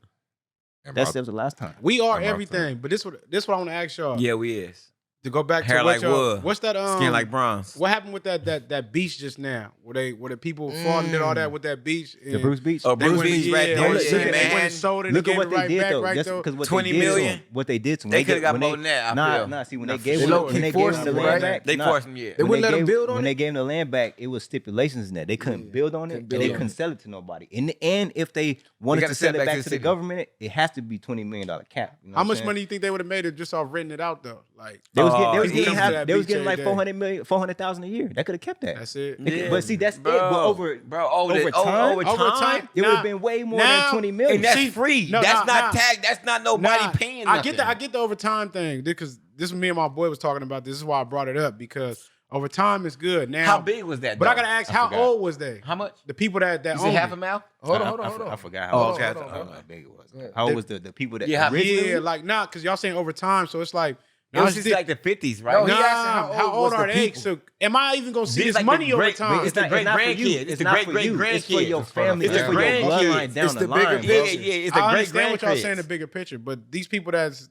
And
That
my-
was the last time.
We are
I'm out
everything. But this what I want to ask y'all.
Yeah, we is.
To go back
Hair
to
like
what y'all,
wood.
what's that?
Skin like bronze.
What happened with that beach just now? Where the people fought and did all that with that beach?
The Bruce Beach.
Oh,
They
Bruce
went-
Beach right
yeah,
there.
look,
they
look
went
at-
and
man.
sold it and
Look at
gave
what
it
they
right
did
back,
though.
right
That's
though.
because what
20
they did to
million?
them, what they did to them.
They coulda got
when
more than that, I feel.
Nah. See, when
Nah,
they gave
for
them,
sure.
when
They
they gave
forced
them the
them,
land
right?
back,
They
nah.
forced them, yeah.
They
When
wouldn't let them
gave-
build on
When
it?
they gave them the land back, it was stipulations in that they couldn't build on it, and
build
they
on
couldn't
it.
sell it to nobody. And if they wanted
gotta
to sell
sell
it back to the
city.
government, it has to be $20 million cap. You know
How
what I'm
much
saying?
money you think they would have made it just off renting it out though? Like
They was
Oh,
getting,
he comes to that beach
getting like
every day.
400 million, 400,000 a year. They could have kept that.
that's it.
They- But see, that's
bro,
it. But over
over
time,
time,
it would have been way more than 20 million.
and that's
See,
free.
no,
That's
nah,
not
nah.
tagged. That's not nobody
Nah,
paying.
I get
nothing.
the overtime thing because this was me and my boy was talking about this. This is why I brought it up because overtime is good now.
How big was that?
But I
though?
gotta ask,
I
how
forgot.
old was they?
How much?
The people that
Is
owned
it half
it?
a mile?
Hold on.
I forgot
Oh,
how
okay.
big it was.
Yeah.
How old was the people that
Yeah,
originally?
Yeah, like nah, because y'all saying overtime, so it's like
It was
it's
just like the 50s, right?
No, he
nah,
asking how old was
are
the
they?
people?
So am I even gonna see
This
this
like the
money over
great-
time?
it's the great
not for
grandkids.
you.
It's the
not
great
for
great
you. It's for your
grandkids.
family.
It's
It's
the
for your
grandkids.
bloodline down
It's
the
the bigger
line,
Yeah,
bro.
yeah, it's
I
the great
understand what y'all saying,
grandkids.
the bigger picture, but these people that's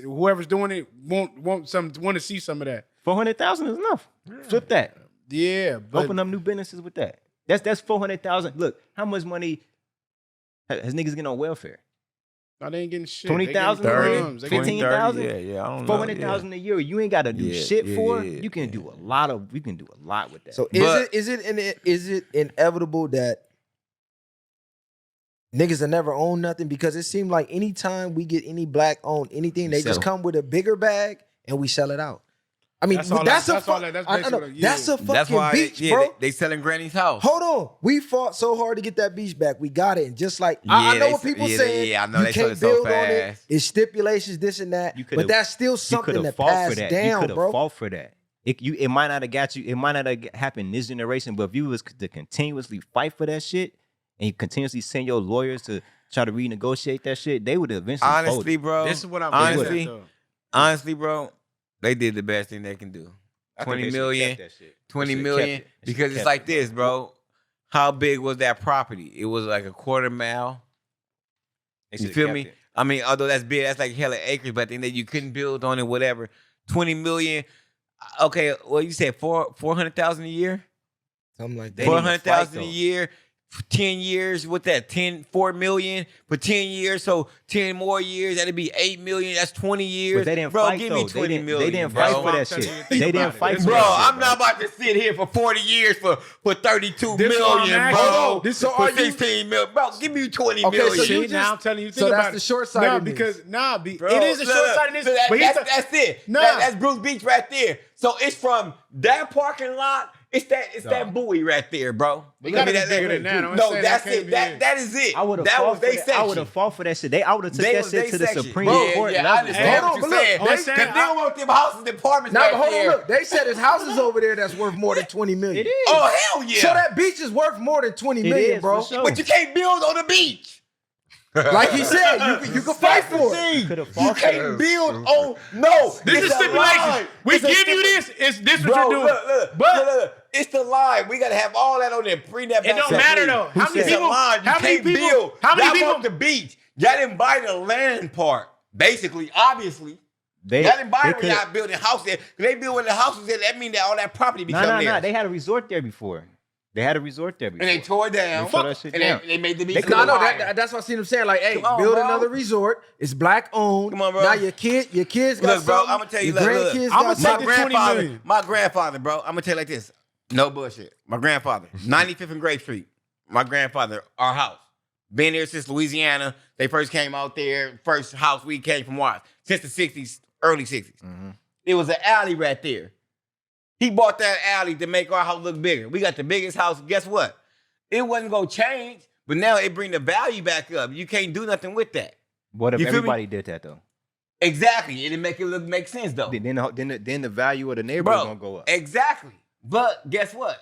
whoever's doing it want to see some of that.
400,000 is enough. Flip that.
Yeah, but
Open up new businesses with that. That's 400,000. Look, how much money has niggas getting on welfare?
no, they ain't getting shit.
20,000,
30,
15,000?
Yeah, yeah. I don't know.
400,000 a year. You ain't got to do
Yeah,
shit
yeah,
for.
yeah,
You can do a lot with that.
So
But-
is it inevitable that niggas will never own nothing? Because it seemed like anytime we get any black owned anything, they just
sell.
come with a bigger bag and we sell it out. I mean,
That's
that's,
all
a
that's
fuck.
all that- that's
I know,
basically- yeah.
that's a fucking
That's why
beach,
they,
bro.
they selling Granny's house.
Hold on, we fought so hard to get that beach back. We got it, and just like I
Yeah,
know
they
what
s-
people
yeah,
saying.
yeah, I know
you
they sold
can't
it so
build on it.
fast.
It's stipulations, this and that.
You
But
could've-
that's still
You
something
could
to
have fought for
pass
that. You
down,
could have
bro.
fought for that. It might not have got you. It might not have happened this generation. But if you was to continuously fight for that shit and you continuously send your lawyers to try to renegotiate that shit, they would have eventually
Honestly,
folded.
bro.
This is what I'm
honestly,
saying, though.
honestly, bro. They did the best thing they can do.
I think
20
they should've
million.
kept that shit.
20
They should've
million
kept it. They
because
should've
it's
kept
like
it,
this, bro. How big was that property? It was like a quarter mile.
They
You
should've
feel
kept
me?
it.
I mean, although that's big, that's like hella acres, but then that you couldn't build on it, whatever. 20 million. Okay, well, you said 400,000 a year?
Something like
They
that.
didn't even fight,
400,000 a
though.
year. 10 years, what that? 4 million for 10 years. So 10 more years, that'd be 8 million. That's 20 years.
But they didn't
bro,
fight
give
though.
me 20
they
million,
didn't
bro.
fight for that
I'm telling
shit.
you, think
They
about
didn't
it.
fight
This
for
Bro,
is
that shit.
I'm not about to sit here for 40 years for 32
This what I'm
million,
asking.
bro.
Hold on.
This- so
for
are you-
16 million. Bro, give me 20
Okay,
million.
so
See,
you
now
just-
I'm telling you,
so
think
that's
about
the
it.
short-sightedness.
Bro,
Bro,
it is a
look,
short-sightedness.
so
but he's
that's it.
Nah.
That's Bruce Beach right there. So it's from that parking lot It's that buoy right there, bro.
They gotta be bigger than that. I'm
No,
saying
that's
that can't
it.
be it.
That is it.
I would have
That
fought
was
for
they
that.
section.
I would have fought for that shit. I would have took
They
that
was
shit
they
to the
section.
Supreme
Yeah,
Court
yeah, I
level.
understand
Hold
what
on,
you're
but look,
saying.
I'm saying,
Because they don't want them houses and apartments
Nah,
right
but hold
there.
on, look. They said his houses over there that's worth more than 20 million.
It is.
Oh, hell yeah.
So that beach is worth more than 20
It
million,
is,
bro.
for sure.
But you can't build on the beach.
Like he said, you can fight for it.
Could have
You
fought for
can't
it.
build on no.
This is
it's a
stipulations.
line.
We
It's a
give you
stipulation.
this. It's this what
Bro,
you're doing.
look,
But
look. It's the line. We gotta have all that on there. Bring that back.
it don't
to
matter
me.
though. How many
It's a
people?
line. You
How many
can't
people?
build.
How many
Y'all
people?
want the beach? Y'all didn't buy the land part. Basically, obviously.
They
Y'all didn't buy
they
it when y'all building houses there. They build when the houses there. That mean that all that property become theirs.
No. They had a resort there before. They had a resort there before.
And they tore it down.
They tore that shit
and
down.
they made the beach.
They
No, I know
higher.
that's what I seen them saying. Like, hey,
Come on,
build
bro.
another resort. It's black owned.
Come on, bro.
Now your kids got
Look, bro,
something.
I'm gonna tell you,
your
look,
grandkids
I'ma
got
take
something.
the 20 million.
My grandfather, bro. I'm gonna tell you like this. No bullshit. My grandfather, 95th and Grape Street. My grandfather, our house. Been there since Louisiana. They first came out there. First house we came from Watts. Since the 60s, early 60s. It was an alley right there. He bought that alley to make our house look bigger. We got the biggest house. Guess what? It wasn't gonna change, but now it bring the value back up. You can't do nothing with that.
What if
You feel me?
everybody did that though?
Exactly. It'll make it make sense though.
Then the value of the neighborhood
Bro,
gonna go up.
exactly. But guess what?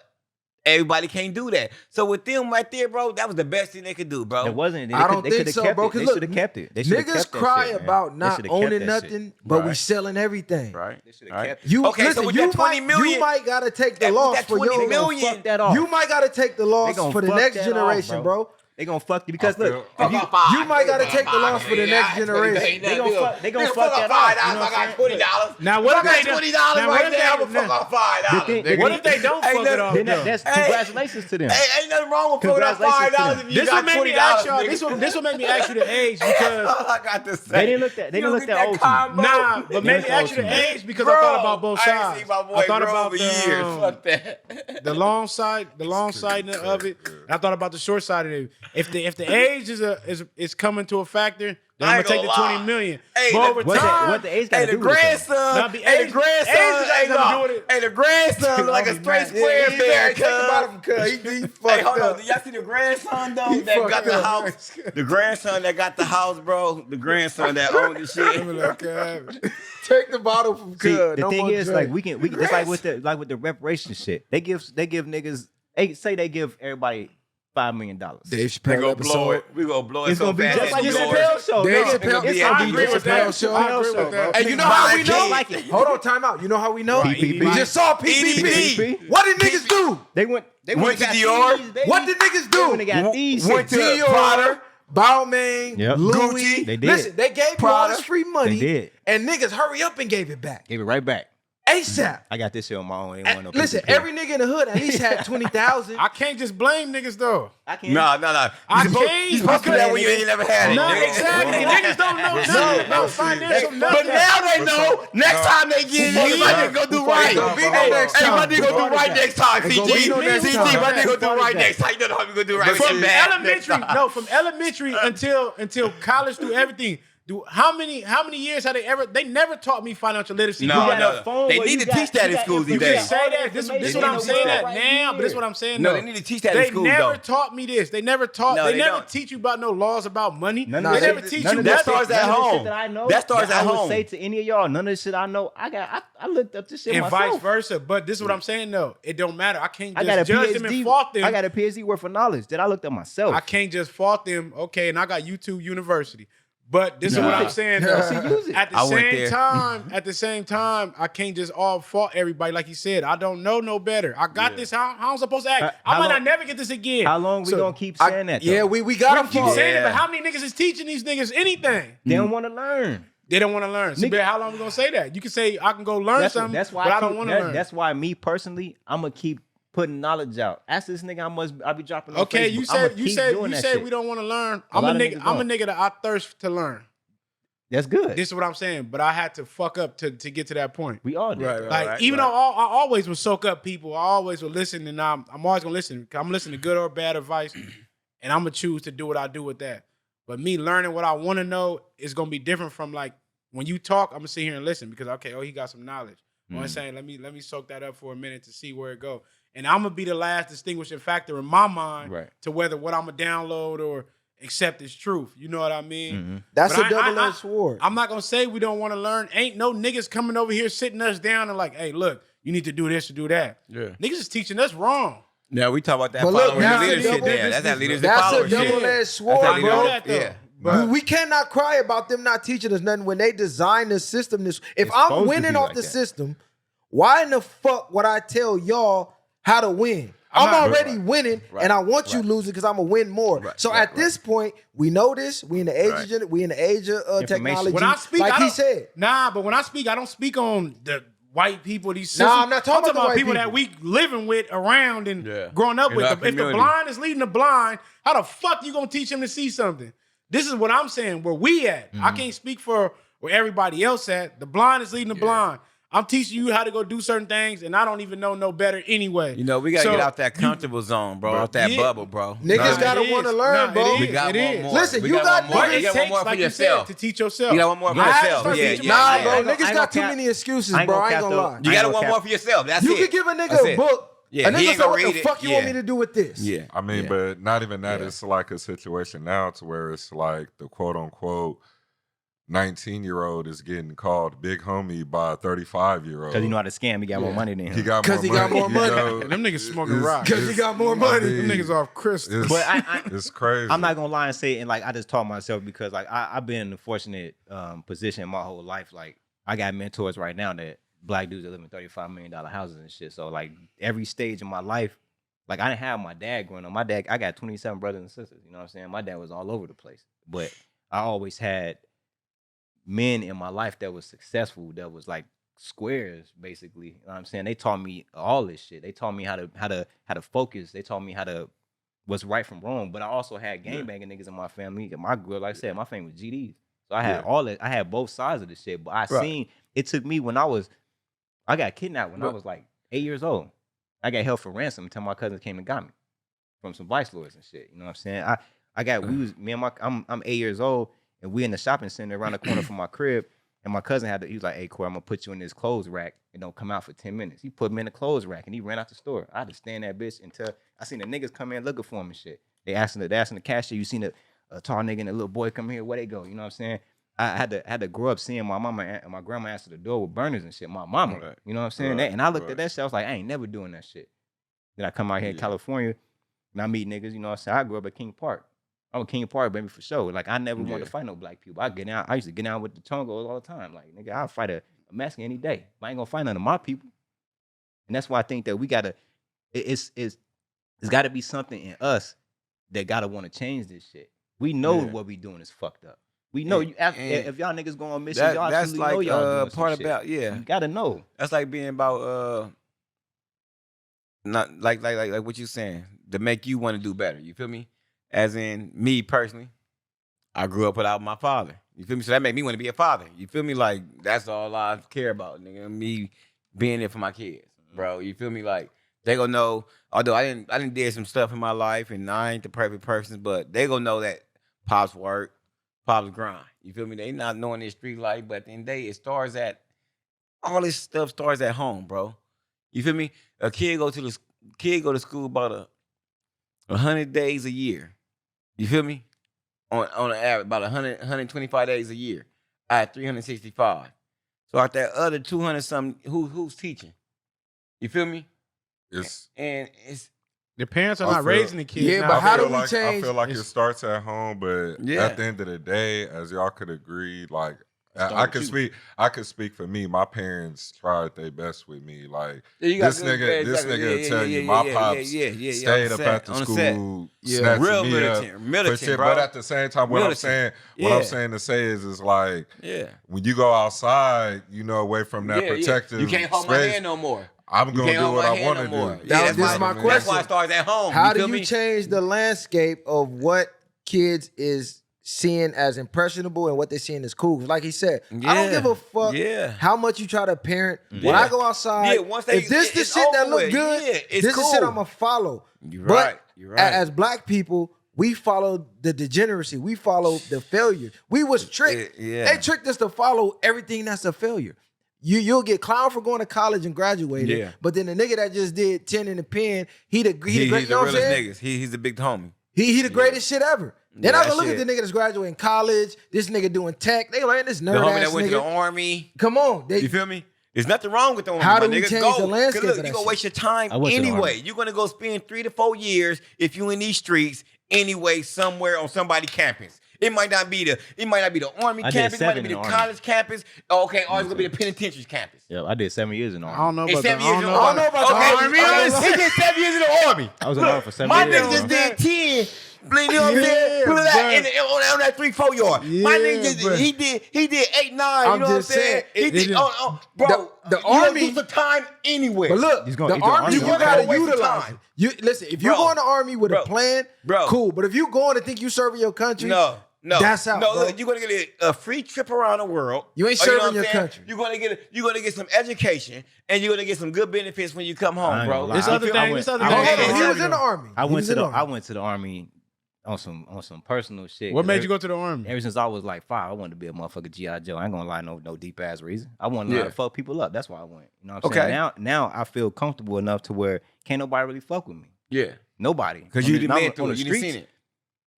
Everybody can't do that. So with them right there, bro, that was the best thing they could do, bro.
It wasn't.
I don't
They
think
could have
so,
kept
bro,
it.
'cause
They
look,
should have kept it. They shoulda
Niggas
kept that
cry
shit, man.
about
They
not
shoulda kept
owning
that
nothing,
shit.
but we
Right.
selling everything.
Right.
They shoulda
Right.
kept it.
You
Okay, so
listen,
with
you
that 20
might,
million,
you might gotta take the
with
loss
that
for
20
your
million,
Fuck that off.
You might gotta take the loss
gonna
for the
fuck
next
that off,
generation,
bro.
bro.
They gonna fuck you because look,
Fuck
if you,
off $5.
you might gotta take the loss for the next generation.
They gonna fuck
Nigga,
that
off
off,
$5.
you know
I
what I'm
got $20.
Now, what
I
if
got
they don't-
$20
now, what
right
if
now?
they-
I'm gonna fuck off $5.
The thing-
nigga.
What if they don't
Ain't
fuck it off?
then
though?
that's
Hey.
congratulations to them.
Ain't nothing wrong with fucking off
Congratulations to
$5
them.
if you
This
got
one made me
$20.
ask y'all. This one made me ask you the age because
All I got to say.
They didn't look that. They didn't look that old to me.
nah, but maybe
That's
ask you the
awesome.
age because I thought about both
I
sides.
ain't seen my boy
I thought
grow
about
over
the
years. Fuck that.
the long side of it. And I thought about the short side of it. If the age is coming to a factor, then
I
I'm
ain't
gonna take the
gonna
20
lie.
million.
Hey,
but over
what the-
time,
what the age
Hey,
gotta
the
do with it, though?
grandson.
Nah, be
Hey, the
age-
grandson.
age got
Hey,
nothing to do
no.
with it.
Hey, the grandson like a
be
straight
mad.
square bear.
Take the bottom, cuz. He
Hey,
fucked
hold on.
up.
Do y'all see the grandson though
He
that got
fucked
the
up.
house? The grandson that got the house, bro. The grandson that owned the shit.
Take the bottle from
See,
cuz.
the
No
thing
more
is,
drink.
like we can just like with the reparations shit. They give niggas. Say they give everybody $5 million.
Dave
We
Chappelle
gonna blow
episode.
it. We gonna blow it
It's
so
gonna be
fast.
just like the
It's gonna
Chappelle show.
Dave
No,
Chappelle.
it's
be
gonna
a
be
I agree
just
with
like
that.
the
show.
I
Chappelle
agree
show,
with
bro.
that.
And you know how we
Niggas
know?
like it.
Hold on, time out. You know how we know?
PPP.
We just saw PPP.
PPP.
What did niggas do?
They went
to
and got
Dior?
these, baby.
What did niggas do?
When they got these
Went
shit.
to
Dior,
Prada.
Balmain,
Yep.
Louis.
Gucci.
They did.
Listen, they gave you all
Prada.
this free money.
They did.
And niggas hurry up and gave it back.
Gave it right back.
ASAP.
I got this shit on my own. Ain't
And
want no
listen,
PPP.
every nigga in the hood at least had 20,000.
I can't just blame niggas though.
I can't.
No.
I
You
can't.
supposed to do that when you ain't never had it.
No,
nigga.
exactly. Niggas don't know nothing. No financial
But
nothing.
now they know. Next time they get it, my nigga gonna do right.
gonna be no next
Hey, my
time.
nigga gonna do right next time,
It's gonna be
CG.
no next
CG,
time.
my nigga gonna do
Part of
right
that.
next time. You know how we gonna do right
From
next
elementary,
time.
no, from elementary until college through everything. How many years have they ever? They never taught me financial literacy.
No,
You got
no.
a phone
They
where
need
you
to
got-
teach that
you
in
got
schools these
You
information.
can
days.
say that. This is what I'm saying that now, but this is what I'm saying.
No,
though.
they need to teach that in
They
school,
never
though.
taught me this. They never taught.
No,
they
they
never
don't.
teach you about no laws about money.
None
They
of
never
that-
teach
none
you
of
that
that
nothing.
starts at
none of the
home.
shit that I know.
That starts at
I would
home.
say to any of y'all, none of the shit I know. I looked up this shit
And
myself.
vice versa. But this is what I'm saying though. It don't matter. I can't
I got a
just judge them and
PhD.
fault them.
I got a PhD worth of knowledge that I looked up myself.
I can't just fault them. Okay, and I got YouTube University. But this is what
Nah.
I'm saying.
No,
though.
see, use it.
At the
I went
same
there.
time, I can't just all fault everybody. Like he said, I don't know no better. I got this. How am I supposed to act? I
How
might
long-
not never get this again.
How long we
So,
gonna keep saying that? Though?
Yeah, we
we
got
don't
to
keep
keep
saying it,
Yeah.
but how many niggas is teaching these niggas anything?
They don't want to learn.
They don't want to learn. So,
Nigga-
but how long we gonna say that? You can say I can go learn something,
That's why
but I
keep-
don't want to
that-
learn.
That's why me personally, I'm gonna keep putting knowledge out. Ask this nigga, I be dropping. On
Okay,
Facebook.
you
I'ma
said
keep doing that shit.
we don't want to learn.
A
I'm a
lot of
nigga.
niggas
I'm a
don't.
nigga that I thirst to learn.
That's good.
This is what I'm saying. But I had to fuck up to get to that point.
we all did.
Right,
Like even though I always would soak up people, I always would listen, and I'm always gonna listen. I'm listening to good or bad advice, and I'm gonna choose to do what I do with that. But me learning what I want to know is gonna be different from like when you talk. I'm gonna sit here and listen because okay, he got some knowledge. You know what I'm saying? Let me soak that up for a minute to see where it go. And I'm gonna be the last distinguishing factor in my mind to whether what I'm gonna download or accept is truth. You know what I mean?
That's
But
a double-edged sword.
I'm not gonna say we don't want to learn. Ain't no niggas coming over here sitting us down and like, hey, look, you need to do this or do that.
Yeah.
Niggas is teaching us wrong.
Yeah, we talk about that
But look,
following
that's a
leadership
double-
there. That's that leadership
That's a
following shit.
double-edged sword,
That's that
bro.
leadership-
That, though.
Yeah.
But
We cannot cry about them not teaching us nothing when they designed the system. If
It's
I'm
supposed to
winning
be
off
like
the
that.
system, why in the fuck would I tell y'all how to win? I'm
not-
already winning, and I want you losing because I'm gonna win more. So at this point, we know this. We in the age of technology.
when I speak,
like
I
he
don't-
said,
but when I speak, I don't speak on the white people. These
Nah,
systems.
I'm not talking about the white
people that we living with around and growing up
In
with.
our
If the
community.
blind is leading the blind, how the fuck you gonna teach him to see something? This is what I'm saying. Where we at? I can't speak for where everybody else at. The blind is leading the blind. I'm teaching you how to go do certain things, and I don't even know no better anyway.
You know, we gotta
So,
get out that comfortable zone, bro. Out that bubble, bro.
niggas
Nah,
gotta
it
want to
is.
learn,
Nah,
bro.
it
We
is.
got
It
one
is.
more.
Listen,
We
you got
one more.
niggas-
You
It
got one
takes,
more for
like
yourself.
you said, to teach yourself.
You got one more for
I had to
yourself.
start
Yeah,
teaching
yeah,
Nah,
yeah.
bro,
I ain't
niggas
gonna
got too
cap-
many excuses,
I ain't
bro.
gonna
I ain't
cap
gonna
though.
lie.
You
I
got
ain't
one
gonna
more
cap.
for yourself. That's
You
it.
could give a
That's
nigga a
it.
book.
Yeah,
a
he
nigga
ain't
say,
gonna
what the
read it.
fuck you want me
Yeah.
to do with this?
Yeah.
I mean,
Yeah.
but not even that.
Yeah.
It's like a situation now to where it's like the quote unquote 19-year-old is getting called big homie by a 35-year-old.
Because you know how to scam, he got more money than him.
He got
'Cause
more
he
money.
got more
you
money.
know,
Them niggas smoking
it's-
rock.
'Cause he got more money.
I
Them
mean,
niggas off crystal.
It's,
But
it's crazy.
I'm not gonna lie and say, and like I just taught myself because like I've been in a fortunate position my whole life. Like I got mentors right now that black dudes that live in $35 million houses and shit. So like every stage of my life, like I didn't have my dad growing up. My dad, I got 27 brothers and sisters. You know what I'm saying? My dad was all over the place, but I always had men in my life that was successful, that was like squares, basically. You know what I'm saying? They taught me all this shit. They taught me how to focus. They taught me how to what's right from wrong. But I also had gangbanging niggas in my family. My girl, like I said, my family was GDs. So I had all that. I had both sides of the shit. But I seen it took me when I got kidnapped when I was like 8 years old. I got held for ransom until my cousins came and got me from some vice lords and shit. You know what I'm saying? I'm 8 years old and we in the shopping center around the corner from my crib. And my cousin he was like, hey, Corey, I'm gonna put you in this clothes rack and don't come out for 10 minutes. He put me in the clothes rack and he ran out the store. I had to stand that bitch until I seen the niggas come in looking for him and shit. They asking the cashier, you seen a tall nigga and a little boy come here, where they go? You know what I'm saying? I had to grow up seeing my mama and my grandma answer the door with burners and shit. My mama, you know what I'm saying? And I looked at that shit, I was like, I ain't never doing that shit. Then I come out here in California and I meet niggas, you know what I'm saying? I grew up at King Park. I'm a King Park baby for sure. Like I never wanted to fight no black people. I used to get down with the Tongos all the time. Like nigga, I'll fight a Mexican any day. But I ain't gonna fight none of my people. And that's why I think that we gotta. It's got to be something in us that gotta want to change this shit. We know what we doing is fucked up. We know if y'all niggas go on missions, y'all
that's
truly
like
know y'all doing
part
some
about
shit. You gotta know.
That's like being about not like what you saying to make you want to do better. You feel me? As in me personally, I grew up without my father. You feel me? So that made me want to be a father. You feel me? Like that's all I care about, nigga. Me being there for my kids, bro. You feel me? Like they gonna know. Although I didn't did some stuff in my life, and I ain't the perfect person, but they gonna know that pops work, pops grind. You feel me? They not knowing this street life, but at the end of the day, it starts at all this stuff starts at home, bro. You feel me? A kid go to school about 100 days a year. You feel me? On an average, about 125 days a year. I had 365. So out that other 200 something, who's teaching? You feel me?
It's
The parents are
I
not
feel-
raising the kids.
Yeah,
now.
but how do
feel
we
like,
change-
I feel like it
It's-
starts at home, but
Yeah.
at the end of the day, as y'all could agree, like
Start
I
with
could
you.
speak. I could speak for me. My parents tried their best with me. Like
Yeah, you got
this
good
nigga,
grades,
this
exactly.
nigga
Yeah,
tell
yeah,
you,
yeah,
my
yeah,
pops
yeah,
stayed
on
up
set,
at the
on the set.
school,
Yeah.
snatching
Real
me
militant,
up.
militant,
but shit,
bro.
but at the same time, what I'm
Militant.
saying,
Yeah.
to say is like,
Yeah.
when you go outside, you know, away from that protective
You can't hold my
space,
hand no more.
I'm
You
gonna
can't
do
hold
what
my
I
hand
want
no
to
more.
do.
Yeah,
This
that's
is
why-
my
That's why
question.
it starts at home.
How
feel
do you
me?
change the landscape of what kids is seeing as impressionable and what they're seeing as cool? Like he said, I don't
Yeah.
give a fuck
Yeah.
how much you try to parent. When
Yeah.
I go outside,
Yeah, once they-
if this the
it's
shit that
over
look
with.
good,
Yeah, it's
this is shit
cool.
I'm gonna follow.
You're
But
right. You're right.
as black people, we follow the degeneracy. We follow the failure. We was tricked.
Yeah.
They tricked us to follow everything that's a failure. You'll get clowned for going to college and graduating.
Yeah.
But then the nigga that just did 10 in the pen, he the great,
He's
you
the
know what I'm
realest
saying?
niggas. He's the big homie.
He the greatest shit ever. They're
Yeah,
not gonna look
that
at the nigga that's graduating college, this nigga doing tech. They like this
The
nerd
homie
ass
that went to the
nigga.
army.
Come on.
You feel me? There's nothing wrong with the army.
How
my
do we
nigga.
change
Go.
the landscape
'Cause look,
of that
you gonna
shit?
waste your time
I went to the
anyway.
army.
You're gonna go spend 3 to 4 years if you in these streets anyway somewhere on somebody's campus. It might not be the army
I did
campus. It might
7
not be
in
the
the
college campus. Okay, or it's gonna be the penitentiary campus.
Yeah, I did 7 years in the
I
army.
don't know
It's
about that.
7 years in the
I don't know about the
okay.
army.
He did 7 years in the army.
I was in the army for 7
My
years.
nigga just
bro.
did 10. You know what I'm saying?
Yeah,
Look at that
but-
on that 3-4 yard. My
Yeah,
nigga just
but-
he did 8-9. You
I'm
know what I'm
just
saying?
saying,
He did bro.
the
you gonna
army-
lose the time anywhere.
But look,
He's gonna-
the
he's gonna
army,
army
you
gonna
gotta
waste your
utilize
time.
it. You listen, if you
Bro.
go in the army with a
Bro.
plan,
Bro.
cool. But if you going to think you serving your country,
no.
That's out,
No,
bro.
look, you're gonna get a free trip around the world.
You ain't
Or know
serving
what I'm
your
saying?
country.
You're gonna get some education and you're gonna get some good benefits when you come
I
home,
ain't
bro.
gonna lie.
This
I
other
feel-
thing,
I
this
went-
other
I
thing.
went-
hold on, he
Hey,
was in the army.
I
He
went
was
to
in
the
army.
I went to the army on some personal shit.
What made you go to the army?
Ever since I was like 5, I wanted to be a motherfucking G.I. Joe. I ain't gonna lie, no deep ass reason. I wanted to know how to fuck people up. That's why I went. You know what I'm saying?
Okay.
Now I feel comfortable enough to where can't nobody really fuck with me.
Yeah.
Nobody.
Because
On
you
the-
done been
on
through
the
it. You done
streets,
seen it.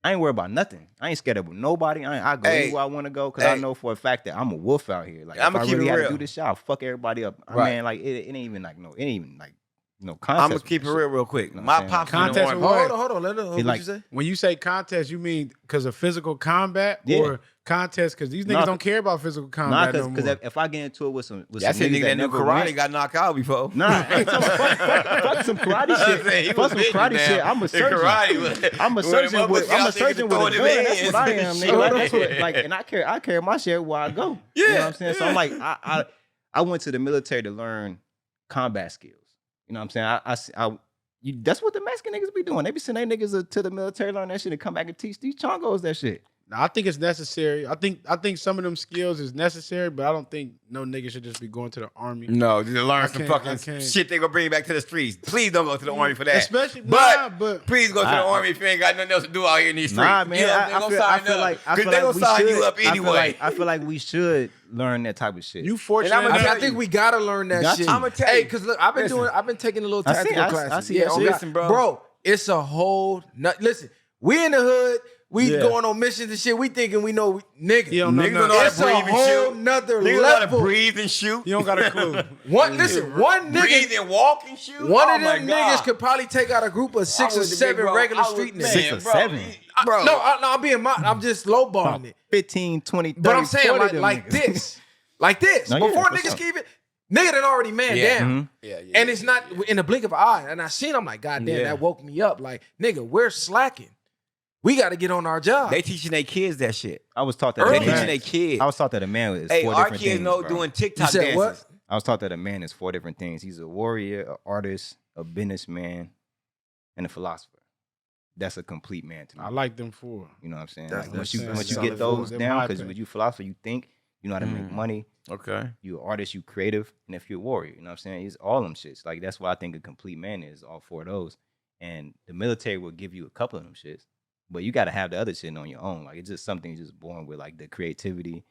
I ain't worried about nothing. I ain't scared of nobody. I go
Hey.
anywhere I want to go because I
Hey.
know for a fact that I'm a wolf out here. Like
I'ma
if I
keep
really
it
had to
real.
do this shit, I'll fuck everybody up. I
Right.
mean, like it ain't even like no contest.
I'm gonna
with
keep it
this
real quick.
You know what
My
I'm saying?
pops in the
Contest
army.
with what?
Hold on. Let him. What
like-
you say?
When you say contest, you mean because of physical combat
Yeah.
or contest? Because these niggas
Nah,
don't care about physical
Nah,
combat no
because
more.
if I get into it with some
That's
some
a
niggas
nigga that knew
never
karate
went-
got knocked out before.
Nah, I ain't talking fuck some karate
He
shit.
was
Fuck some
big
karate
now.
shit. I'm a
In
surgeon.
karate,
I'm a
when
surgeon
them
with
motherfuckers
I'm a
out there
surgeon with
throwing
a
them
gun. That's
hands
what I
and
am,
shit.
nigga. Like, that's what, like, and I carry my shit where I go. You know what I'm saying? So I'm like, I went to the military to learn combat skills. You know what I'm saying? That's what the Mexican niggas be doing. They be sending their niggas to the military, learn that shit, and come back and teach these chongos that shit.
I think it's necessary. I think some of them skills is necessary, but I don't think no nigga should just be going to the army.
No, just to learn
I
some
can't- I
fucking
can't.
shit they gonna bring back to the streets. Please don't go to the army for that.
Especially,
but please go to the
I-
army if you ain't got nothing else to do out here in these streets.
Nah, man.
You know,
I feel like
they gonna
we
sign
should.
you up anyway.
I feel like we should learn that type of shit.
you fortunate.
And I'ma
enough-
tell
I think we gotta learn that
Got
shit.
to.
I'ma tell
Hey,
you.
because look, I've been taking a little
I see-
tactical
I
classes.
see that shit.
Listen, bro.
It's a whole. Listen, we in the hood. We
Yeah.
going on missions and shit. We thinking we know nigga.
You don't know
Niggas
nothing.
don't know how
It's
to
a
breathe and
whole
shoot.
nother
Niggas know how to
level.
breathe and shoot.
You don't got a clue.
One
Breathe
nigga.
and walk and shoot.
One
Oh
of them
my God.
niggas could probably take out a group of 6
I
or
was the big
7
bro.
regular
I was-
street
man,
niggas.
6 or
bro,
7.
bro.
No, I'm being I'm just lowballing it.
15, 20, 30,
But I'm saying
40
like
of them niggas.
this. Like this.
No, yeah,
Before
for
niggas
sure.
keep it, nigga done already man
Yeah.
down.
Yeah, yeah,
And it's not in the blink of an eye. And I seen, I'm like, God damn,
Yeah.
that woke me up. Like, nigga, we're slacking. We got to get on our job.
They teaching their kids that shit.
I was taught that.
Early.
a
They
man-
teaching their kids.
I was taught that a man is
Hey,
4
our
different
kids
things.
know
bro.
doing
You
TikTok
said
dances.
what?
I was taught that a man is 4 different things. He's a warrior, an artist, a businessman, and a philosopher. That's a complete man to me.
I like them four.
You know what I'm saying?
That's-
Like, once
that's-
you
that's
once you
solid
get those
food.
down,
In my
because
opinion.
when you philosopher, you think, you know how to make money.
Okay.
You an artist, you creative, and if you're a warrior, you know what I'm saying? It's all them shits. Like that's why I think a complete man is all 4 of those. And the military will give you a couple of them shits, but you got to have the other shit on your own. Like it's just something you're just born with, like the creativity,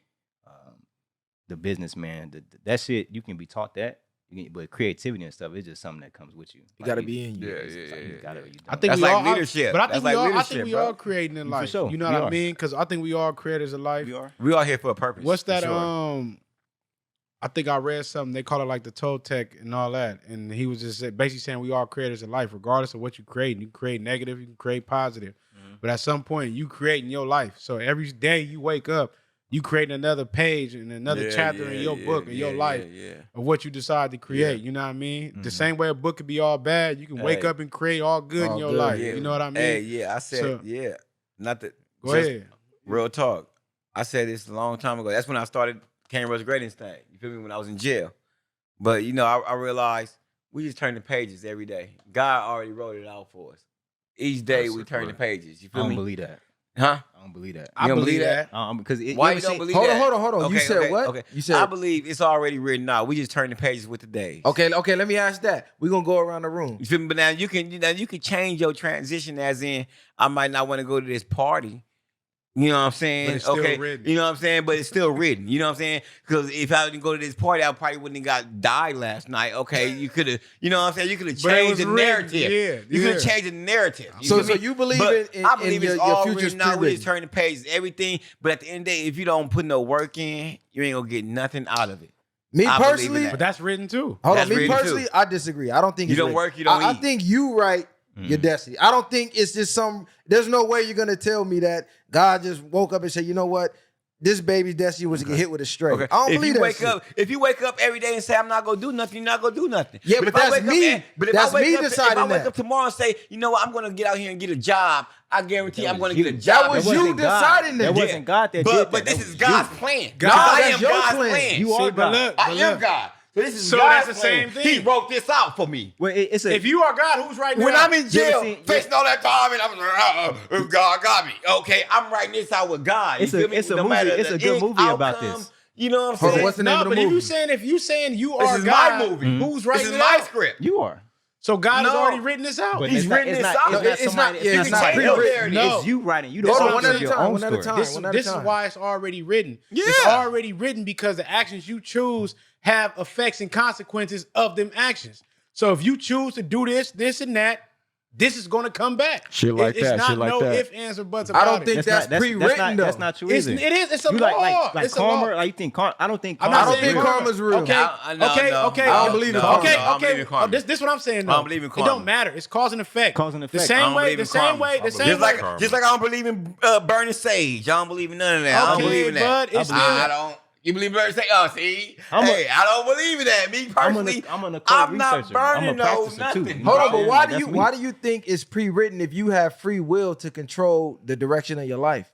the businessman, that shit. You can be taught that, but creativity and stuff is just something that comes with you.
You got to be in you.
Yeah,
It's just like, you
yeah,
gotta-
yeah.
you
I
don't-
think
That's
we
like
all,
leadership.
But I
That's
think
like
we all. I
leadership,
think we
bro.
all creating in
For
life.
sure.
You know
We
what I
are.
mean? Because I think we all creators of life.
We are.
We all here for a purpose.
What's
for
that?
sure.
I think I read something. They call it like the Toltec and all that. And he was just basically saying we all creators of life, regardless of what you create. You can create negative, you can create positive. But at some point, you creating your life. So every day you wake up, you creating another page and another chapter in your book and your life of what you decide to create. You know what I mean? The same way a book could be all bad, you can wake
Hey.
up and create all good in
All
your
good,
life.
Yeah.
You know what I mean?
Hey, yeah, I said,
So-
yeah. Not that.
Go
just
ahead.
Real talk. I said this a long time ago. That's when I started Kane Rush Greatness thing. You feel me? When I was in jail. But, you know, I realized we just turn the pages every day. God already wrote it out for us. Each day
That's
we
a
turn the
fact.
pages. You
I
feel
don't
me?
believe that.
Huh?
I don't believe that.
I
don't
believe
believe
that.
Because
Why
ever
you don't
see-
believe
Hold
that?
on, hold on. You
Okay,
said
okay,
what?
okay.
You said
I believe it's already written out. We just turn the pages with the days.
Okay, let me ask that. We're going to go around the room.
You feel me? But now you can change your transition as in I might not want to go to this party. You know what I'm saying?
But it's still
okay.
written.
You know what I'm saying? But it's still written. You know what I'm saying? Because if I didn't go to this party, I probably wouldn't have died last night. Okay. You could have, you know what I'm saying? You could have
But it
changed
was
the
written,
narrative.
yeah,
You could have
yeah.
changed the narrative.
So
feel me?
you believe
But
in
I believe it's
your
all
future's
written out. We
pre-written.
just turn the pages, everything. But at the end of the day, if you don't put no work in, you ain't gonna get nothing out of it.
Me
I believe in
personally,
that.
But that's written too.
hold on.
That's
Me
written
personally,
too.
I disagree. I don't think
You
it's
don't
written.
work, you don't
I
eat.
think you write your destiny. I don't think it's just some. There's no way you're gonna tell me that God just woke up and said, you know what, this baby's destiny was to get hit with a stray.
Okay.
I don't
if
believe
you
that
wake
shit.
up, if you wake up every day and say I'm not gonna do nothing, you're not gonna do nothing.
Yeah, but
if I
that's
wake up
me.
and- But if
That's
I wake
me
up,
deciding
if I wake
that.
up tomorrow and say, you know what, I'm gonna get out here and get a job, I guarantee I'm gonna
you.
get a job.
That was
That
you
wasn't God.
deciding that.
That wasn't God that did that.
But this
That
is
was
God's
you.
plan.
God,
I
that's
am
your
God's
plan.
plan.
You are
But
God.
look,
I
but
am
look.
God. So this is
So
God's
that's the
plan.
same thing.
He wrote this out for me.
Well, it's a
If you are God, who's right now?
When I'm in
You
jail,
ever seen-
facing all that time, and I'm God got me. Okay, I'm writing this out with God. You
It's a-
feel me?
it's a
No
movie.
matter
It's
the
a good
end
movie about
outcome,
this.
You know what I'm
Hold on,
saying?
what's the name
No,
of the
but
movie?
if you saying you
This
are
is
God,
my movie.
who's
This
writing
is
it
my
out?
script.
you are.
So God has
No.
already written this out.
But
He's
it's not-
written
it's
this
not-
out.
It's not
It's
somebody.
not- yeah,
It's
it's
not
not
somebody else.
pre-written.
No.
It's you writing. You
Hold
don't
on,
one
know
at a
your
time,
own
one at a
story.
time.
This
one at a
is
time.
why it's already written.
Yeah.
It's already written because the actions you choose have effects and consequences of them actions. So if you choose to do this, and that, this is going to come back.
Shit like
It's
that,
not
shit like
no
that.
ifs, ands, or buts about
I don't
it.
think that's
not-
pre-written though.
That's not true
It's,
either.
it is. It's a
You
law.
like
it's
karma?
a law.
Like you think I don't think
I'm
karma.
not
I don't
saying
think karma's real.
Okay,
No,
okay,
no.
okay.
I don't believe in karma.
Okay,
No, I don't
okay.
believe in karma.
This what I'm saying. Though.
I don't believe in
It
karma.
don't matter. It's cause and effect.
Cause and
The
effect.
I
same
don't
way.
believe
The
in
same
karma.
way. The
I
same
believe
Just
way.
in karma.
like I don't believe in burning sage. I don't believe in none of that. I don't
Okay,
believe in that.
but it's still-
I don't. You believe burning sage? Oh, see,
I'm a-
I don't believe in that. Me personally,
I'm an occult
I'm not
researcher. I'm a
burning no
practicer too.
nothing.
Hold on,
bro.
but why
That's me.
why do you think it's pre-written if you have free will to control the direction of your life?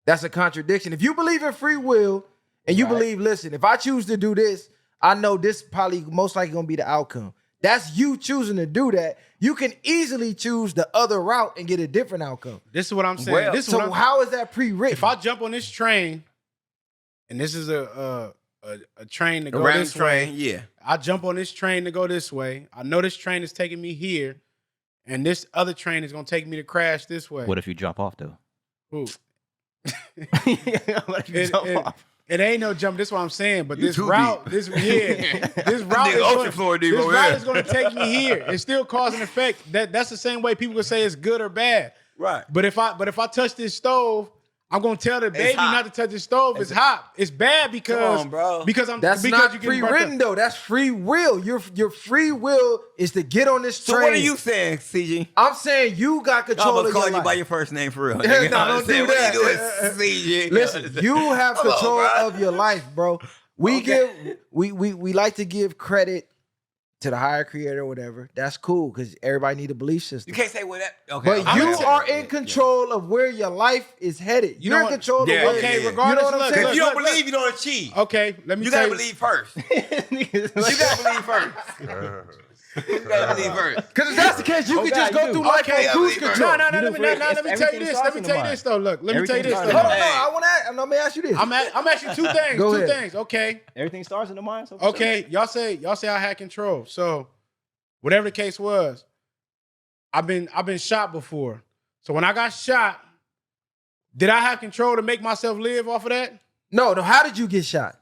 That's a contradiction. If you believe in free will and you believe, listen, if I choose to do this, I know this probably most likely gonna be the outcome. That's you choosing to do that. You can easily choose the other route and get a different outcome.
This is what I'm saying.
Well,
This is
So
what I'm,
how is that pre-written?
if I jump on this train, and this is a train to go
Around
this
the train,
way.
yeah.
I jump on this train to go this way. I know this train is taking me here, and this other train is gonna take me to crash this way.
What if you jump off though?
Ooh.
What if you jump off?
It ain't no jump. This is what I'm saying. But
You
this
too
route,
deep.
this route is
ocean
gonna,
floor deep
this
over
route
here.
is going to take me here. It's still cause and effect. That's the same way people can say it's good or bad.
Right.
But if I touch this stove, I'm gonna tell the baby
hot.
not to touch the stove. It's hot. It's bad because
Come on, bro.
because I'm
That's
because
not
you getting burnt
pre-written
up.
though. That's free will. Your free will is to get on this
So
train.
what are you saying, CG?
I'm saying you got
I'm
control
gonna
of
call
your
you
life.
by your first name for real.
No,
nigga.
don't do
What
that.
you doing, CG?
Listen, you have
Come on,
control
bro.
of your life, bro. We
Okay.
we like to give credit to the higher creator or whatever. That's cool because everybody need a belief system.
You can't say what that. Okay,
But
I'm
you
gonna say-
are in
yeah,
control of where your life is headed.
You
You're
know
in
what?
control
Yeah,
of where.
Okay,
yeah.
regardless.
You know what I'm
look,
saying?
If
look,
you don't
look,
believe, you don't achieve.
look. Okay, let me
You
tell
gotta believe first. You gotta believe first. You gotta believe first.
Because if that's the case, you
Oh,
can
God,
just
you
go
do.
through life
Okay,
on cruise
I believe
control.
No, no, no.
You
Let
do
me
for real.
tell you this.
Everything
Let
starts
me
in
tell
the
you this though. Look, let me tell you
Everything
this
starts
though.
in
Hold
the
on,
mind.
no, I want to. Let me ask you this.
I'm asking two things.
Go
two
ahead.
things. Okay.
Everything starts in the mind. So
Okay. Y'all say I had control. So whatever the case was, I've been shot before. So when I got shot, did I have control to make myself live off of that?
No. How did you get shot?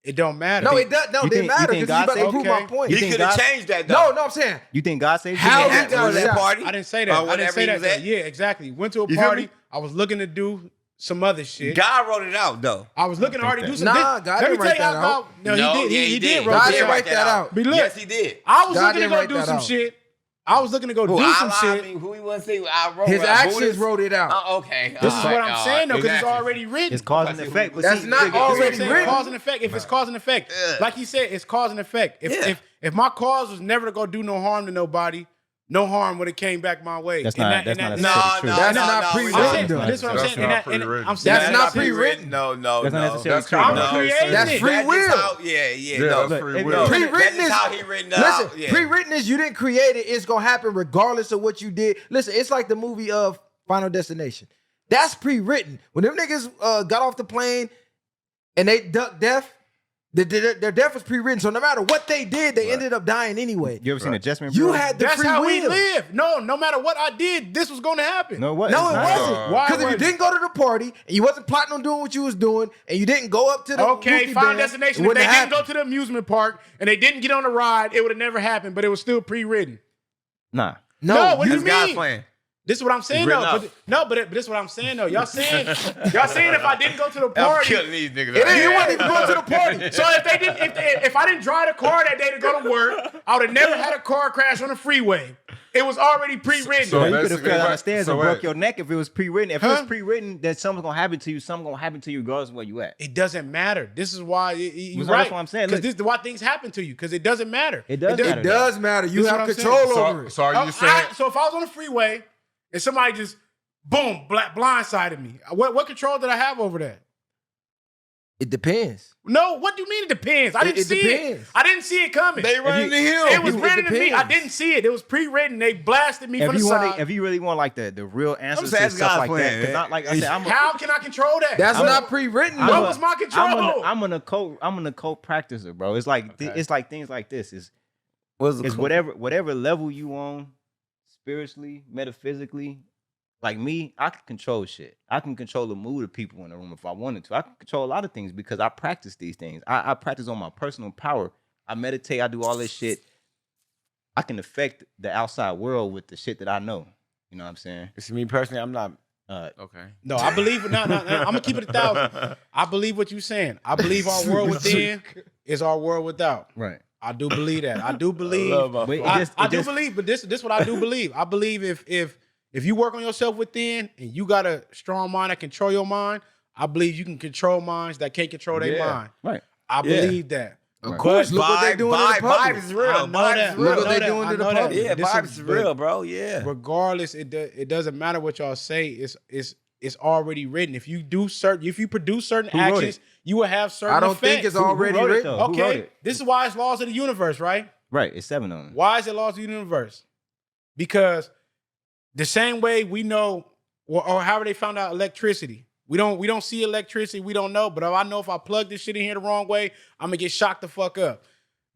It don't matter.
No, it does. No,
you
it
think-
matter
you think
because you
God
about to
saved
prove
you?
my point.
You
He
think
could have
God-
changed that though.
No, I'm saying
You think God saved you?
How
Yeah.
he got
Was that
shot?
party?
I didn't say that.
Or
I didn't
whatever
say
he
that.
was
Though.
at?
Yeah, exactly. Went to a
You feel
party.
me?
I was looking to do some other shit.
God wrote it out though.
I was looking to already do some.
Nah,
this-
God
let me
didn't
tell
write
you
that
how.
out.
No, he did. He did.
God
wrote
didn't
this
write
out.
that out.
But look,
Yes, he did.
I was
God
looking to
didn't
go
write
do
that
some
out.
shit. I was looking to go do some
I
shit.
mean, who he want to say? I wrote
his
it.
actions
Buddhist?
wrote it out.
Okay.
This is
all
what
right,
I'm
all
saying though,
right,
because it's
exactly.
already written.
It's cause and effect. But
That's
see,
not
nigga,
already
That's what I'm saying,
written.
Cause and effect. If it's cause and effect,
Yeah.
like he said, it's cause and effect. If my cause was never to go do no harm to nobody, no harm would have came back my way.
That's
And
not-
that-
that's
and
not
that-
necessarily
No,
true.
no,
That's
no,
not
no,
pre-written,
I'm saying,
though.
this is what I'm
That's
saying.
not
And
pre-written.
I'm saying
That's not pre-written.
No,
That's not necessarily
That's
true.
I'm
No.
creating
That's
it.
free
That's
will.
just how- yeah,
Yeah,
no.
that's free
If-
will.
Pre-written
That's
is
just how he written it
listen.
out. Yeah.
Pre-written is you didn't create it. It's gonna happen regardless of what you did. Listen, it's like the movie of Final Destination. That's pre-written. When them niggas got off the plane and they ducked death, Their death was pre-written, so no matter what they did, they ended up dying anyway.
You ever seen Adjustment
You
Bureau?
had the
That's
free
how
will.
we live. No matter what I did, this was going to happen.
No, what?
No, it
It's not.
wasn't.
Why
Because if you
wasn't it?
didn't go to the party and you wasn't plotting on doing what you was doing, and you didn't go up to the
Okay,
Mookie
final
band,
destination.
it
If they
wouldn't
didn't go
happen.
to the amusement park and they didn't get on the ride, it would have never happened, but it was still pre-written.
Nah.
No, what do you
That's God's
mean?
plan.
This is what I'm saying,
written
though.
out.
But this is what I'm saying, though. Y'all saying if I didn't go to the
I'm
party,
killing these niggas.
It ain't, you wasn't even going to the party.
so if I didn't drive the car that day to go to work, I would have never had a car crash on the freeway. It was already pre-written.
So
Bro, you could have
basically,
fell down
what-
the stairs
so
and
wait.
broke your neck if it was pre-written. If it
Huh?
was pre-written, that something's gonna happen to you. Something's gonna happen to you regardless of where you at.
It doesn't matter. This is why you're
That's
right.
what I'm saying.
Because
Look.
this is why things happen to you. Because it doesn't matter.
It does matter.
It does matter. You
This is
have
what I'm
control
saying.
over it.
So are you saying?
So if I was on the freeway and somebody just boom blindsided me, what control did I have over that?
It depends.
No, what do you mean it depends? I didn't
It
see
depends.
it. I didn't see it coming.
They running the hill.
It was
It
written to me. I
depends.
didn't see it. It was pre-written. They blasted me from
If
the
you
side.
want, if you really want like the real answers
saying
to
that's
stuff
God's
like
plan,
that, because
man.
not like I said,
How can I control that?
That's
I'm
not
a-
pre-written.
What
though.
was my control?
I'm an occult practicer, bro. It's like it's like things like this. It's whatever level you on, spiritually, metaphysically. Like me, I can control shit. I can control the mood of people in the room if I wanted to. I can control a lot of things because I practice these things. I practice on my personal power. I meditate. I do all this shit. I can affect the outside world with the shit that I know. You know what I'm saying?
It's me personally. I'm not.
Okay.
No, I believe no. I'm gonna keep it 1,000. I believe what you're saying. I believe our world within is our world without.
Right.
I do believe that. I do believe.
But
I do believe, but this what I do believe. I believe if you work on yourself within and you got a strong mind that control your mind, I believe you can control minds that can't control their mind.
Right.
I believe that.
Of course, look what they doing in the public.
Vibes is real.
I know
Vibes
that.
is
Look
real.
what they
I know
doing to the
that.
public.
Yeah,
This
vibes
is-
is real, bro. Yeah.
Regardless, it doesn't matter what y'all say. It's already written. If you produce certain
Who wrote
actions, you will have certain.
I don't
effects.
think it's already
wrote it,
written.
though? Who wrote
Okay,
it?
this is why it's laws of the universe, right?
Right. It's 7 of them.
Why is it laws of the universe? Because the same way we know, or however they found out electricity. We don't see electricity. We don't know. But I know if I plug this shit in here the wrong way, I'm gonna get shocked the fuck up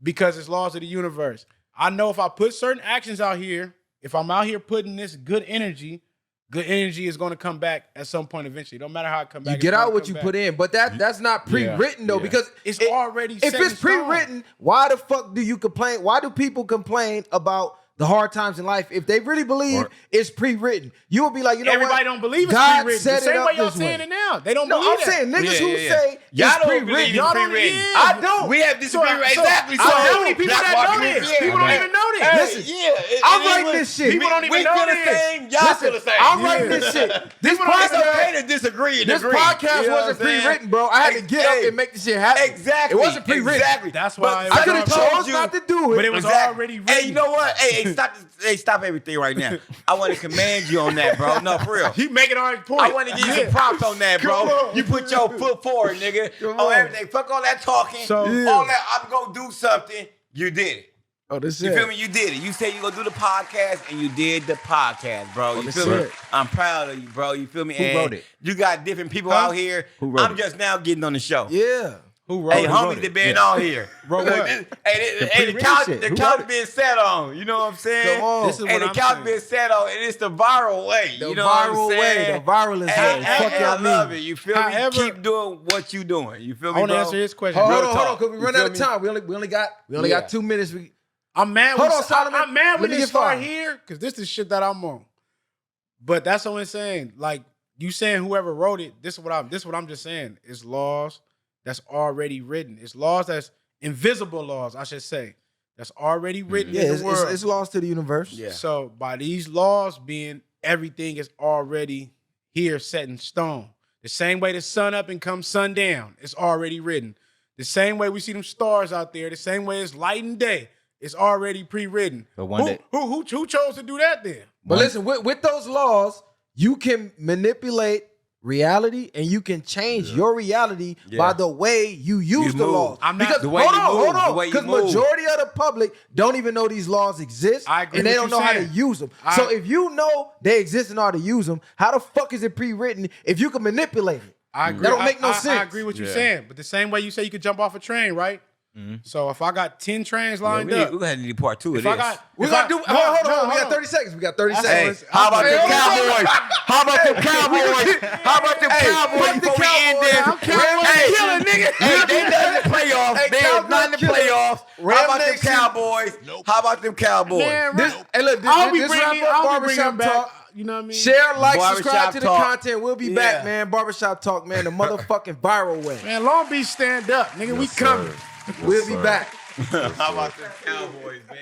because it's laws of the universe. I know if I put certain actions out here, if I'm out here putting this good energy is going to come back at some point eventually. No matter how it comes back.
You get out what you put in, but that's not pre-written though, because
It's already
if
set in
it's pre-written, why the fuck do you complain? Why do people complain about the hard times in life? If they really believe it's pre-written, you would be like, you know
Everybody
what?
don't believe it's
God
pre-written.
set
The same
it up
way y'all
this
saying
way.
it now. They don't
No,
believe
I'm
that.
saying niggas
Yeah,
who
yeah.
say
Y'all
it's
don't
pre-written.
believe it's
Y'all don't-
pre-written.
yeah.
I don't.
We have disagreement. Exactly.
So how many people
Black
that
walking
know
in,
this?
yeah.
People don't even know this.
Hey,
Listen,
yeah,
I write this shit.
People don't even
we
know
feel the
this.
same. Y'all feel the same.
I'm writing this shit. This
It's okay
podcast,
to disagree. And
this
agree.
podcast
You know
wasn't
what I'm saying?
pre-written, bro. I had to get up and make this shit happen.
Exactly.
It wasn't pre-written.
Exactly.
That's why
But
I
I could have
told
chose not to do it.
But it was
Exactly.
already written.
Hey, you know what? Hey, stop everything right now. I want to command you on that, bro. No, for real.
He making all his point.
I want to give you some props on that, bro.
Come on.
You put your foot forward, nigga.
Come
On
on.
everything. Fuck all that talking.
So-
Yeah.
All that, I'm going to do something. You did it.
Oh, this
You
is
feel me? You did it. You said you gonna do the podcast, and you did the podcast, bro. You
that's
feel me?
it.
I'm proud of you, bro. You feel me?
Who
And
wrote it?
You got different people out here.
Who wrote
I'm
it?
just now getting on the show.
Yeah.
Who wrote
Hey,
it?
homies that been on here.
Wrote
Look,
what?
Hey, the
pre-written
couch,
shit.
the
Who
couch
wrote it?
being sat on. You know what I'm saying?
Come on.
This is
Hey,
what
the
I'm
couch
saying.
being sat on, and it's the viral way.
The
You know what I'm
viral way,
saying?
the viralist
Hey,
way.
hey,
Fuck
hey,
y'all
I love
mean.
it. You feel
However-
me? Keep doing what you doing. You feel
I
me,
want to
bro?
answer his question.
Hold
Real
on,
talk.
because we
You
run
feel
out of
me?
time. We only got 2 minutes.
I'm mad.
Hold on, Solomon.
I'm mad
Let
when
me
this
get
start
fired.
here because this is shit that I'm on. But that's what I'm saying. Like you saying, whoever wrote it. This is what I'm just saying. It's laws that's already written. It's laws that's invisible laws, I should say, that's already written
Yeah,
in the world.
it's lost to the universe.
Yeah.
So by these laws being everything is already here, set in stone. The same way the sun up and comes sun down, it's already written. The same way we see them stars out there, the same way it's light and day, it's already pre-written.
But one day-
Who chose to do that then?
But listen, with those laws, you can manipulate reality and you can change your reality by the way you use the
move.
laws.
I'm not-
because
the way
hold
you
on,
move,
hold
the
on,
way you
because
move.
majority of the public don't even know these laws exist,
I agree
and they
with
don't
you
know how
saying.
to use them. So if you know they exist and know how to use them, how the fuck is it pre-written if you can manipulate it?
I agree.
That don't make no
I
sense.
agree with you saying, but the same way you say you could jump off a train, right? So if I got 10 trains lined up,
We're gonna need part 2 of
if
this.
I got,
We're
if
gonna
I-
do.
no,
Hold
no,
on. We got 30 seconds. We got 30
Hey,
seconds.
how about them
Hey,
Cowboys? How about them Cowboys? How about them Cowboys
fuck the
before we end
Cowboys.
this?
I'm Cowboys
killing, nigga. Hey, they done in the playoffs.
Hey,
They is
Cowboys
not in the
killing.
playoffs.
Ram
How about them
Nation.
Cowboys? How about them Cowboys?
Man,
This, hey, look,
I'll be
this
bringing,
wrap up
I'll be
Barbershop
bringing
Talk.
back. You know what I mean?
Share, like,
Barbershop
subscribe to the
Talk.
content. We'll be back, man. Barbershop Talk, man. The motherfucking viral way.
Man, Long Beach stand up, nigga. We
Yes,
coming.
sir. Yes,
We'll be
sir.
back.
How about them Cowboys, man?